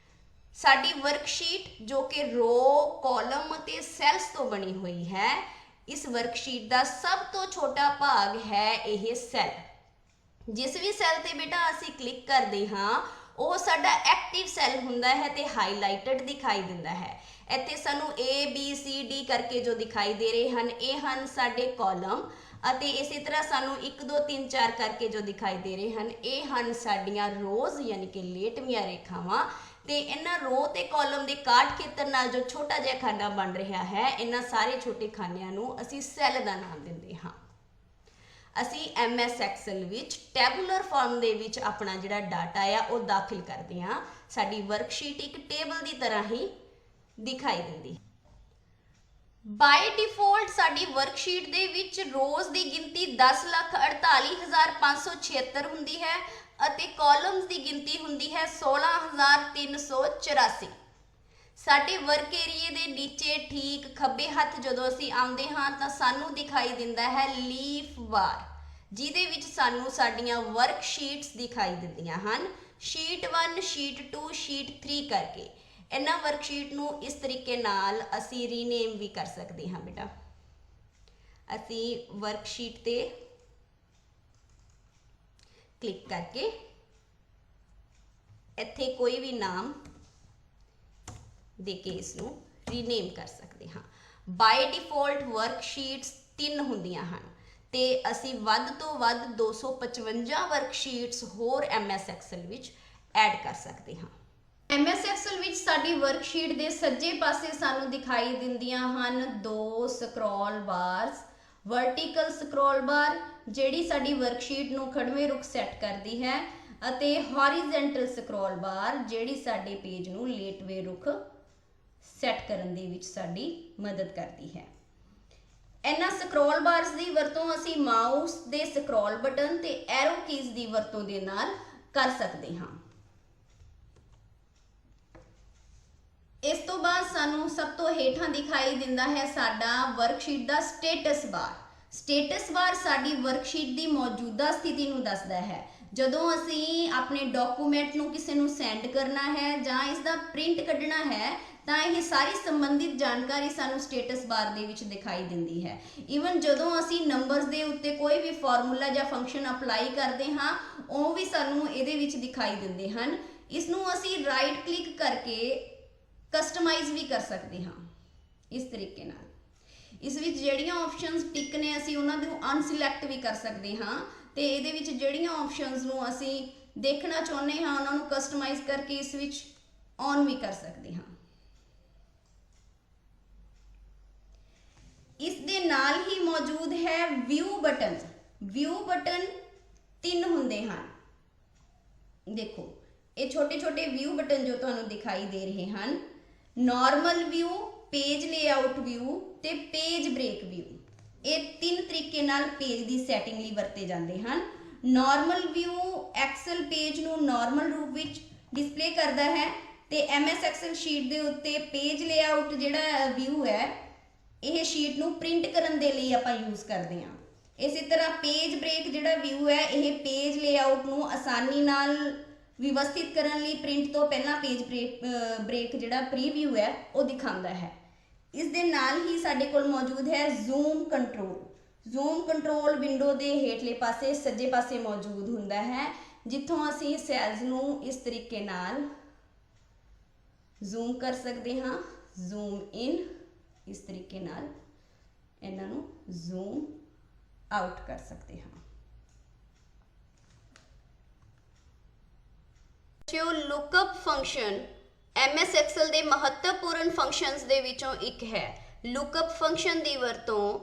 ਸਾਡੀ ਵਰਕਸ਼ੀਟ ਜੋ ਕਿ ਰੋ, ਕਾਲਮ ਅਤੇ ਸੈਲਸ ਤੋਂ ਬਣੀ ਹੋਈ ਹੈ, ਇਸ ਵਰਕਸ਼ੀਟ ਦਾ ਸਭ ਤੋਂ ਛੋਟਾ ਭਾਗ ਹੈ ਇਹ ਸੈੱਲ। ਜਿਸ ਵੀ ਸੈੱਲ ਤੇ ਬੇਟਾ ਅਸੀਂ ਕਲਿੱਕ ਕਰਦੇ ਹਾਂ ਉਹ ਸਾਡਾ ਐਕਟਿਵ ਸੈੱਲ ਹੁੰਦਾ ਹੈ ਤੇ ਹਾਈਲਾਈਟਡ ਦਿਖਾਈ ਦਿੰਦਾ ਹੈ। ਇੱਥੇ ਸਾਨੂੰ A B C D ਕਰਕੇ ਜੋ ਦਿਖਾਈ ਦੇ ਰਹੇ ਹਨ ਇਹ ਹਨ ਸਾਡੇ ਕਾਲਮ, ਅਤੇ ਇਸੇ ਤਰ੍ਹਾਂ ਸਾਨੂੰ 1 2 3 4 ਕਰਕੇ ਜੋ ਦਿਖਾਈ ਦੇ ਰਹੇ ਹਨ ਇਹ ਹਨ ਸਾਡੀਆਂ ਰੋਜ਼, ਯਾਨੀ ਕਿ ਲੇਟਵੀਆਂ ਰੇਖਾਵਾਂ। ਤੇ ਇਹਨਾਂ ਰੋ ਤੇ ਕਾਲਮ ਦੇ ਕਾਟ ਖੇਤਰ ਨਾਲ ਜੋ ਛੋਟਾ ਜਿਹਾ ਖਾਨਾ ਬਣ ਰਿਹਾ ਹੈ, ਇਹਨਾਂ ਸਾਰੇ ਛੋਟੇ ਖਾਨਿਆਂ ਨੂੰ ਅਸੀਂ ਸੈੱਲ ਦਾ ਨਾਮ ਦਿੰਦੇ ਹਾਂ। ਅਸੀਂ MS ਐਕਸਲ ਵਿੱਚ ਟੈਬੂਲਰ ਫਾਰਮ ਦੇ ਵਿੱਚ ਆਪਣਾ ਜਿਹੜਾ ਡਾਟਾ ਆ ਉਹ ਦਾਖਲ ਕਰਦੇ ਹਾਂ। ਸਾਡੀ ਵਰਕਸ਼ੀਟ ਇੱਕ ਟੇਬਲ ਦੀ ਤਰ੍ਹਾਂ ਹੀ ਦਿਖਾਈ ਦਿੰਦੀ। ਬਾਈ ਡਿਫਾਲਟ ਸਾਡੀ ਵਰਕਸ਼ੀਟ ਦੇ ਵਿੱਚ ਰੋਜ਼ ਦੀ ਗਿਣਤੀ 10,48,576 ਹੁੰਦੀ ਹੈ ਅਤੇ ਕਾਲਮਸ ਦੀ ਗਿਣਤੀ ਹੁੰਦੀ ਹੈ 16,384। ਸਾਡੇ ਵਰਕ ਏਰੀਏ ਦੇ ਨੀਚੇ ਠੀਕ ਖੱਬੇ ਹੱਥ ਜਦੋਂ ਅਸੀਂ ਆਉਂਦੇ ਹਾਂ ਤਾਂ ਸਾਨੂੰ ਦਿਖਾਈ ਦਿੰਦਾ ਹੈ ਲੀਫ ਬਾਰ, ਜਿਹਦੇ ਵਿੱਚ ਸਾਨੂੰ ਸਾਡੀਆਂ ਵਰਕਸ਼ੀਟਸ ਦਿਖਾਈ ਦਿੰਦੀਆਂ ਹਨ, ਸ਼ੀਟ 1, ਸ਼ੀਟ 2, ਸ਼ੀਟ 3 ਕਰਕੇ। ਇਹਨਾਂ ਵਰਕਸ਼ੀਟ ਨੂੰ ਇਸ ਤਰੀਕੇ ਨਾਲ ਅਸੀਂ ਰੀਨੇਮ ਵੀ ਕਰ ਸਕਦੇ ਹਾਂ ਬੇਟਾ। ਅਸੀਂ ਵਰਕਸ਼ੀਟ ਤੇ ਕਲਿੱਕ ਕਰਕੇ ਇੱਥੇ ਕੋਈ ਵੀ ਨਾਮ ਦੇ ਕੇ ਇਸ ਨੂੰ ਰੀਨੇਮ ਕਰ ਸਕਦੇ ਹਾਂ। ਬਾਈ ਡਿਫਾਲਟ ਵਰਕਸ਼ੀਟਸ 3 ਹੁੰਦੀਆਂ ਹਨ ਤੇ ਅਸੀਂ ਵੱਧ ਤੋਂ ਵੱਧ 255 ਵਰਕਸ਼ੀਟਸ ਹੋਰ MS ਐਕਸਲ ਵਿੱਚ ਐਡ ਕਰ ਸਕਦੇ ਹਾਂ। MS ਐਕਸਲ ਵਿੱਚ ਸਾਡੀ ਵਰਕਸ਼ੀਟ ਦੇ ਸੱਜੇ ਪਾਸੇ ਸਾਨੂੰ ਦਿਖਾਈ ਦਿੰਦੀਆਂ ਹਨ 2 ਸਕਰੋਲ ਬਾਰਸ, ਵਰਟੀਕਲ ਸਕਰੋਲ ਬਾਰ ਜਿਹੜੀ ਸਾਡੀ ਵਰਕਸ਼ੀਟ ਨੂੰ ਖੜਵੇਂ ਰੁਖ ਸੈੱਟ ਕਰਦੀ ਹੈ ਅਤੇ ਹੌਰੀਜ਼ੌਂਟਲ ਸਕਰੋਲ ਬਾਰ ਜਿਹੜੀ ਸਾਡੇ ਪੇਜ ਨੂੰ ਲੇਟਵੇਂ ਰੁਖ ਸੈੱਟ ਕਰਨ ਦੇ ਵਿੱਚ ਸਾਡੀ ਮਦਦ ਕਰਦੀ ਹੈ। ਇਹਨਾਂ ਸਕਰੋਲ ਬਾਰਸ ਦੀ ਵਰਤੋਂ ਅਸੀਂ ਮਾਊਸ ਦੇ ਸਕਰੋਲ ਬਟਨ ਤੇ ਐਰੋ ਕੀਜ਼ ਦੀ ਵਰਤੋਂ ਦੇ ਨਾਲ ਕਰ ਸਕਦੇ ਹਾਂ। ਇਸ ਤੋਂ ਬਾਅਦ ਸਾਨੂੰ ਸਭ ਤੋਂ ਹੇਠਾਂ ਦਿਖਾਈ ਦਿੰਦਾ ਹੈ ਸਾਡਾ ਵਰਕਸ਼ੀਟ ਦਾ ਸਟੇਟਸ ਬਾਰ। ਸਟੇਟਸ ਬਾਰ ਸਾਡੀ ਵਰਕਸ਼ੀਟ ਦੀ ਮੌਜੂਦਾ ਸਥਿਤੀ ਨੂੰ ਦੱਸਦਾ ਹੈ। ਜਦੋਂ ਅਸੀਂ ਆਪਣੇ ਡਾਕੂਮੈਂਟ ਨੂੰ ਕਿਸੇ ਨੂੰ ਸੈਂਡ ਕਰਨਾ ਹੈ ਜਾਂ ਇਸ ਦਾ ਪ੍ਰਿੰਟ ਕੱਢਣਾ ਹੈ ਤਾਂ ਇਹ ਸਾਰੀ ਸੰਬੰਧਿਤ ਜਾਣਕਾਰੀ ਸਾਨੂੰ ਸਟੇਟਸ ਬਾਰ ਦੇ ਵਿੱਚ ਦਿਖਾਈ ਦਿੰਦੀ ਹੈ। ਈਵਨ ਜਦੋਂ ਅਸੀਂ ਨੰਬਰਸ ਦੇ ਉੱਤੇ ਕੋਈ ਵੀ ਫਾਰਮੂਲਾ ਜਾਂ ਫੰਕਸ਼ਨ ਅਪਲਾਈ ਕਰਦੇ ਹਾਂ ਉਹ ਵੀ ਸਾਨੂੰ ਇਹਦੇ ਵਿੱਚ ਦਿਖਾਈ ਦਿੰਦੇ ਹਨ। ਇਸ ਨੂੰ ਅਸੀਂ ਰਾਈਟ ਕਲਿੱਕ ਕਰਕੇ ਕਸਟਮਾਈਜ਼ ਵੀ ਕਰ ਸਕਦੇ ਹਾਂ ਇਸ ਤਰੀਕੇ ਨਾਲ। ਇਸ ਵਿੱਚ ਜਿਹੜੀਆਂ ਆਪਸ਼ਨਸ ਟਿਕ ਨੇ ਅਸੀਂ ਉਹਨਾਂ ਨੂੰ ਅਨਸਿਲੈਕਟ ਵੀ ਕਰ ਸਕਦੇ ਹਾਂ ਤੇ ਇਹਦੇ ਵਿੱਚ ਜਿਹੜੀਆਂ ਆਪਸ਼ਨਸ ਨੂੰ ਅਸੀਂ ਦੇਖਣਾ ਚਾਹੁੰਦੇ ਹਾਂ ਉਹਨਾਂ ਨੂੰ ਕਸਟਮਾਈਜ਼ ਕਰਕੇ ਇਸ ਵਿੱਚ ਔਨ ਵੀ ਕਰ ਸਕਦੇ ਹਾਂ। ਇਸ ਦੇ ਨਾਲ ਹੀ ਮੌਜੂਦ ਹੈ ਵਿਊ ਬਟਨ। ਵਿਊ ਬਟਨ 3 ਹੁੰਦੇ ਹਨ। ਦੇਖੋ ਇਹ ਛੋਟੇ ਛੋਟੇ ਵਿਊ ਬਟਨ ਜੋ ਤੁਹਾਨੂੰ ਦਿਖਾਈ ਦੇ ਰਹੇ ਹਨ, normal view, page layout view ਤੇ ਪੇਜ ਬ੍ਰੇਕ ਵਿਊ। ਇਹ 3 ਤਰੀਕੇ ਨਾਲ ਪੇਜ ਦੀ ਸੈਟਿੰਗ ਲਈ ਵਰਤੇ ਜਾਂਦੇ ਹਨ। ਨਾਰਮਲ ਵਿਊ ਐਕਸਲ ਪੇਜ ਨੂੰ ਨਾਰਮਲ ਰੂਪ ਵਿੱਚ ਡਿਸਪਲੇ ਕਰਦਾ ਹੈ ਤੇ MS ਐਕਸਲ ਸ਼ੀਟ ਦੇ ਉੱਤੇ ਪੇਜ ਲੇਆਊਟ ਜਿਹੜਾ ਵਿਊ ਹੈ ਇਹ ਸ਼ੀਟ ਨੂੰ ਪ੍ਰਿੰਟ ਕਰਨ ਦੇ ਲਈ ਆਪਾਂ ਯੂਜ਼ ਕਰਦੇ ਹਾਂ। ਇਸੇ ਤਰ੍ਹਾਂ ਪੇਜ ਬ੍ਰੇਕ ਜਿਹੜਾ ਵਿਊ ਹੈ ਇਹ ਪੇਜ ਲੇਆਊਟ ਨੂੰ ਆਸਾਨੀ ਨਾਲ ਵਿਵਸਥਿਤ ਕਰਨ ਲਈ ਪ੍ਰਿੰਟ ਤੋਂ ਪਹਿਲਾਂ ਪੇਜ ਬ੍ਰੇਕ ਜਿਹੜਾ ਪ੍ਰੀਵਿਊ ਹੈ ਉਹ ਦਿਖਾਉਂਦਾ ਹੈ। ਇਸ ਦੇ ਨਾਲ ਹੀ ਸਾਡੇ ਕੋਲ ਮੌਜੂਦ ਹੈ zoom control. Zoom control window ਦੇ ਹੇਠਲੇ ਪਾਸੇ ਸੱਜੇ ਪਾਸੇ ਮੌਜੂਦ ਹੁੰਦਾ ਹੈ, ਜਿੱਥੋਂ ਅਸੀਂ ਸੈਲਸ ਨੂੰ ਇਸ ਤਰੀਕੇ ਨਾਲ ਜ਼ੂਮ ਕਰ ਸਕਦੇ ਹਾਂ। ਜ਼ੂਮ ਇਨ, ਇਸ ਤਰੀਕੇ ਨਾਲ ਇਹਨਾਂ ਨੂੰ ਜ਼ੂਮ ਆਊਟ ਕਰ ਸਕਦੇ ਹਾਂ। ਜੋ ਲੁੱਕਅਪ ਫੰਕਸ਼ਨ MS ਐਕਸਲ ਦੇ ਮਹੱਤਵਪੂਰਨ ਫੰਕਸ਼ਨਸ ਦੇ ਵਿੱਚੋਂ ਇੱਕ ਹੈ। ਲੁੱਕਅਪ ਫੰਕਸ਼ਨ ਦੀ ਵਰਤੋਂ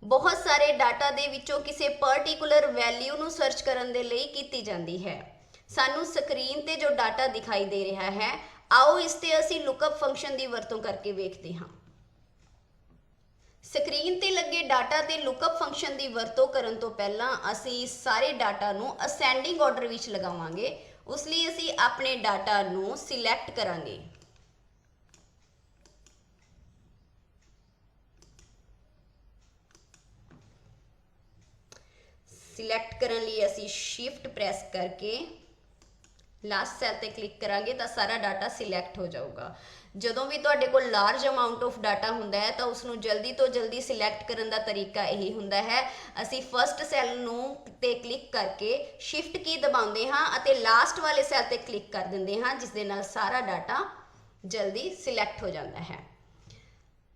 ਬਹੁਤ ਸਾਰੇ ਡਾਟਾ ਦੇ ਵਿੱਚੋਂ ਕਿਸੇ ਪਾਰਟਿਕੂਲਰ ਵੈਲਿਊ ਨੂੰ ਸਰਚ ਕਰਨ ਦੇ ਲਈ ਕੀਤੀ ਜਾਂਦੀ ਹੈ। ਸਾਨੂੰ ਸਕਰੀਨ ਤੇ ਜੋ ਡਾਟਾ ਦਿਖਾਈ ਦੇ ਰਿਹਾ ਹੈ, ਆਓ ਇਸ ਤੇ ਅਸੀਂ ਲੁੱਕਅਪ ਫੰਕਸ਼ਨ ਦੀ ਵਰਤੋਂ ਕਰਕੇ ਵੇਖਦੇ ਹਾਂ। ਸਕਰੀਨ ਤੇ ਲੱਗੇ ਡਾਟਾ ਤੇ ਲੁੱਕਅਪ ਫੰਕਸ਼ਨ ਦੀ ਵਰਤੋਂ ਕਰਨ ਤੋਂ ਪਹਿਲਾਂ ਅਸੀਂ ਸਾਰੇ ਡਾਟਾ ਨੂੰ ਅਸੈਂਡਿੰਗ ਆਰਡਰ ਵਿੱਚ ਲਗਾਵਾਂਗੇ। ਉਸ ਲਈ ਅਸੀਂ ਆਪਣੇ ਡਾਟਾ ਨੂੰ ਸਿਲੈਕਟ ਕਰਾਂਗੇ। ਸਿਲੈਕਟ ਕਰਨ ਲਈ ਅਸੀਂ ਸ਼ਿਫਟ ਪ੍ਰੈਸ ਕਰਕੇ ਲਾਸਟ ਸੈੱਲ ਤੇ ਕਲਿੱਕ ਕਰਾਂਗੇ ਤਾਂ ਸਾਰਾ ਡਾਟਾ ਸਿਲੈਕਟ ਹੋ ਜਾਊਗਾ। ਜਦੋਂ ਵੀ ਤੁਹਾਡੇ ਕੋਲ ਲਾਰਜ ਅਮਾਉਂਟ ਆਫ ਡਾਟਾ ਹੁੰਦਾ ਹੈ ਤਾਂ ਉਸ ਨੂੰ ਜਲਦੀ ਤੋਂ ਜਲਦੀ ਸਿਲੈਕਟ ਕਰਨ ਦਾ ਤਰੀਕਾ ਇਹ ਹੁੰਦਾ ਹੈ, ਅਸੀਂ ਫਸਟ ਸੈੱਲ ਨੂੰ ਤੇ ਕਲਿੱਕ ਕਰਕੇ ਸ਼ਿਫਟ ਕੀ ਦਬਾਉਂਦੇ ਹਾਂ ਅਤੇ ਲਾਸਟ ਵਾਲੇ ਸੈੱਲ ਤੇ ਕਲਿੱਕ ਕਰ ਦਿੰਦੇ ਹਾਂ, ਜਿਸ ਦੇ ਨਾਲ ਸਾਰਾ ਡਾਟਾ ਜਲਦੀ ਸਿਲੈਕਟ ਹੋ ਜਾਂਦਾ ਹੈ।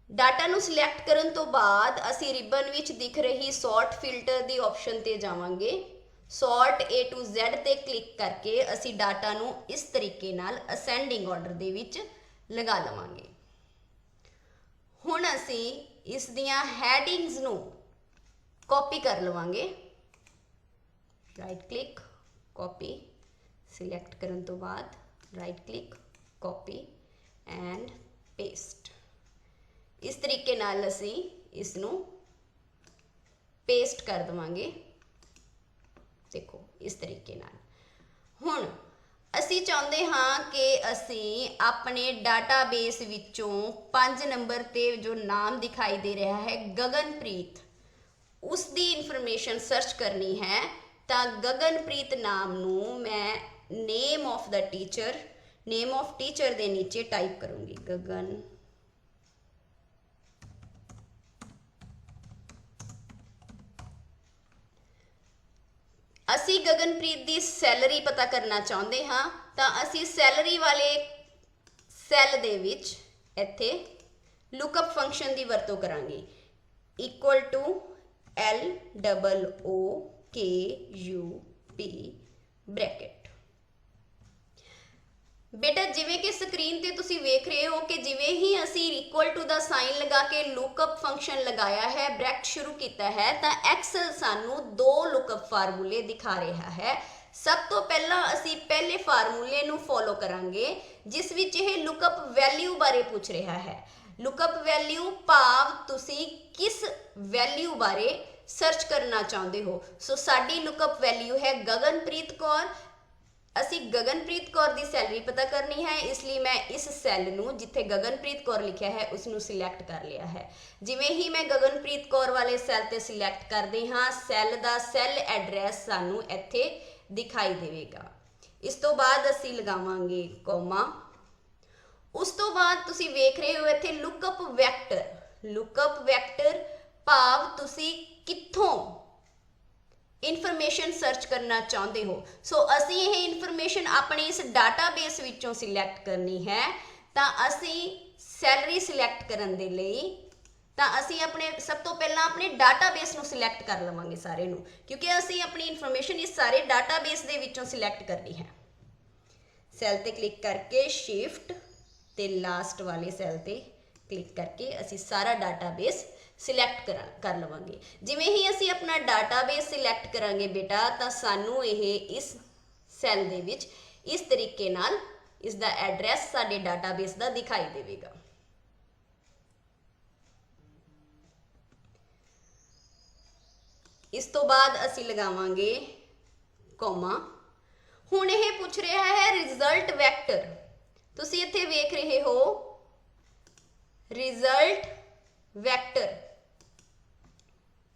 ਡਾਟਾ ਨੂੰ ਸਿਲੈਕਟ ਕਰਨ ਤੋਂ ਬਾਅਦ ਅਸੀਂ ਰਿਬਨ ਵਿੱਚ ਦਿਖ ਰਹੀ ਸੌਰਟ ਫਿਲਟਰ ਦੀ ਆਪਸ਼ਨ ਤੇ ਜਾਵਾਂਗੇ। ਸੌਰਟ A to Z ਤੇ ਕਲਿੱਕ ਕਰਕੇ ਅਸੀਂ ਡਾਟਾ ਨੂੰ ਇਸ ਤਰੀਕੇ ਨਾਲ ਅਸੈਂਡਿੰਗ ਆਰਡਰ ਦੇ ਵਿੱਚ ਲਗਾ ਲਵਾਂਗੇ। ਹੁਣ ਅਸੀਂ ਇਸ ਦੀਆਂ ਹੈਡਿੰਗਸ ਨੂੰ ਕਾਪੀ ਕਰ ਲਵਾਂਗੇ। ਰਾਈਟ ਕਲਿੱਕ, ਕਾਪੀ, ਸਿਲੈਕਟ ਕਰਨ ਤੋਂ ਬਾਅਦ right click, copy and paste. ਇਸ ਤਰੀਕੇ ਨਾਲ ਅਸੀਂ ਇਸ ਨੂੰ ਪੇਸਟ ਕਰ ਦਵਾਂਗੇ। ਦੇਖੋ ਇਸ ਤਰੀਕੇ ਨਾਲ। ਹੁਣ ਅਸੀਂ ਚਾਹੁੰਦੇ ਹਾਂ ਕਿ ਅਸੀਂ ਆਪਣੇ ਡਾਟਾਬੇਸ ਵਿੱਚੋਂ 5 ਨੰਬਰ ਤੇ ਜੋ ਨਾਮ ਦਿਖਾਈ ਦੇ ਰਿਹਾ ਹੈ ਗਗਨਪ੍ਰੀਤ, ਉਸ ਦੀ ਇਨਫੋਰਮੇਸ਼ਨ ਸਰਚ ਕਰਨੀ ਹੈ। ਤਾਂ ਗਗਨਪ੍ਰੀਤ ਨਾਮ ਨੂੰ ਮੈਂ name of the teacher, name of teacher ਦੇ ਨੀਚੇ ਟਾਈਪ ਕਰੂੰਗੀ ਗਗਨ। ਅਸੀਂ ਗਗਨਪ੍ਰੀਤ ਦੀ ਸੈਲਰੀ ਪਤਾ ਕਰਨਾ ਚਾਹੁੰਦੇ ਹਾਂ ਤਾਂ ਅਸੀਂ ਸੈਲਰੀ ਵਾਲੇ ਸੈੱਲ ਦੇ ਵਿੱਚ ਇੱਥੇ ਲੁੱਕਅਪ ਫੰਕਸ਼ਨ ਦੀ ਵਰਤੋਂ ਕਰਾਂਗੇ। Equal to LOOKUP bracket. ਬੇਟਾ ਜਿਵੇਂ ਕਿ ਸਕਰੀਨ ਤੇ ਤੁਸੀਂ ਵੇਖ ਰਹੇ ਹੋ ਕਿ ਜਿਵੇਂ ਹੀ ਅਸੀਂ ਇਕੁਅਲ ਟੂ ਦਾ ਸਾਈਨ ਲਗਾ ਕੇ ਲੁੱਕਅਪ ਫੰਕਸ਼ਨ ਲਗਾਇਆ ਹੈ, ਬ੍ਰੈਕਟ ਸ਼ੁਰੂ ਕੀਤਾ ਹੈ, ਤਾਂ ਐਕਸਲ ਸਾਨੂੰ 2 ਲੁੱਕਅਪ ਫਾਰਮੂਲੇ ਦਿਖਾ ਰਿਹਾ ਹੈ। ਸਭ ਤੋਂ ਪਹਿਲਾਂ ਅਸੀਂ ਪਹਿਲੇ ਫਾਰਮੂਲੇ ਨੂੰ ਫੋਲੋ ਕਰਾਂਗੇ ਜਿਸ ਵਿੱਚ ਇਹ ਲੁੱਕਅਪ ਵੈਲਿਊ ਬਾਰੇ ਪੁੱਛ ਰਿਹਾ ਹੈ। ਲੁੱਕਅਪ ਵੈਲਿਊ ਭਾਵ ਤੁਸੀਂ ਕਿਸ ਵੈਲਿਊ ਬਾਰੇ ਸਰਚ ਕਰਨਾ ਚਾਹੁੰਦੇ ਹੋ। ਸੋ ਸਾਡੀ ਲੁੱਕਅਪ ਵੈਲਿਊ ਹੈ ਗਗਨਪ੍ਰੀਤ ਕੌਰ। ਅਸੀਂ ਗਗਨਪ੍ਰੀਤ ਕੌਰ ਦੀ ਸੈਲਰੀ ਪਤਾ ਕਰਨੀ ਹੈ, ਇਸ ਲਈ ਮੈਂ ਇਸ ਸੈੱਲ ਨੂੰ ਜਿੱਥੇ ਗਗਨਪ੍ਰੀਤ ਕੌਰ ਲਿਖਿਆ ਹੈ ਉਸ ਨੂੰ ਸਿਲੈਕਟ ਕਰ ਲਿਆ ਹੈ। ਜਿਵੇਂ ਹੀ ਮੈਂ ਗਗਨਪ੍ਰੀਤ ਕੌਰ ਵਾਲੇ ਸੈੱਲ ਤੇ ਸਿਲੈਕਟ ਕਰਦੇ ਹਾਂ, ਸੈੱਲ ਦਾ ਸੈੱਲ ਐਡਰੈਸ ਸਾਨੂੰ ਇੱਥੇ ਦਿਖਾਈ ਦੇਵੇਗਾ। ਇਸ ਤੋਂ ਬਾਅਦ ਅਸੀਂ ਲਗਾਵਾਂਗੇ ਕੋਮਾ। ਉਸ ਤੋਂ ਬਾਅਦ ਤੁਸੀਂ ਵੇਖ ਰਹੇ ਹੋ ਇੱਥੇ ਲੁੱਕਅਪ ਵੈਕਟਰ। ਲੁੱਕਅਪ ਵੈਕਟਰ ਭਾਵ ਤੁਸੀਂ ਕਿੱਥੋਂ ਇਨਫੋਰਮੇਸ਼ਨ ਸਰਚ ਕਰਨਾ ਚਾਹੁੰਦੇ ਹੋ। ਸੋ ਅਸੀਂ ਇਹ ਇਨਫੋਰਮੇਸ਼ਨ ਆਪਣੇ ਇਸ ਡਾਟਾਬੇਸ ਵਿੱਚੋਂ ਸਿਲੈਕਟ ਕਰਨੀ ਹੈ। ਤਾਂ ਅਸੀਂ ਸੈਲਰੀ ਸਿਲੈਕਟ ਕਰਨ ਦੇ ਲਈ ਤਾਂ ਅਸੀਂ ਸਭ ਤੋਂ ਪਹਿਲਾਂ ਆਪਣੇ ਡਾਟਾਬੇਸ ਨੂੰ ਸਿਲੈਕਟ ਕਰ ਲਵਾਂਗੇ ਸਾਰੇ ਨੂੰ, ਕਿਉਂਕਿ ਅਸੀਂ ਆਪਣੀ ਇਨਫੋਰਮੇਸ਼ਨ ਇਸ ਸਾਰੇ ਡਾਟਾਬੇਸ ਦੇ ਵਿੱਚੋਂ ਸਿਲੈਕਟ ਕਰਨੀ ਹੈ। ਸੈੱਲ ਤੇ ਕਲਿੱਕ ਕਰਕੇ ਸ਼ਿਫਟ ਤੇ ਲਾਸਟ ਵਾਲੇ ਸੈੱਲ ਤੇ ਕਲਿੱਕ ਕਰਕੇ ਅਸੀਂ ਸਾਰਾ ਡਾਟਾਬੇਸ ਸਿਲੈਕਟ ਕਰ ਲਵਾਂਗੇ। ਜਿਵੇਂ ਹੀ ਅਸੀਂ ਆਪਣਾ ਡਾਟਾਬੇਸ ਸਿਲੈਕਟ ਕਰਾਂਗੇ ਬੇਟਾ, ਤਾਂ ਸਾਨੂੰ ਇਹ ਇਸ ਸੈੱਲ ਦੇ ਵਿੱਚ ਇਸ ਤਰੀਕੇ ਨਾਲ ਇਸ ਦਾ ਐਡਰੈਸ ਸਾਡੇ ਡਾਟਾਬੇਸ ਦਾ ਦਿਖਾਈ ਦੇਵੇਗਾ। ਇਸ ਤੋਂ ਬਾਅਦ ਅਸੀਂ ਲਗਾਵਾਂਗੇ ਕੋਮਾ। ਹੁਣ ਇਹ ਪੁੱਛ ਰਿਹਾ ਹੈ ਰਿਜ਼ਲਟ ਵੈਕਟਰ। ਤੁਸੀਂ ਇੱਥੇ ਵੇਖ ਰਹੇ ਹੋ ਰਿਜ਼ਲਟ ਵੈਕਟਰ।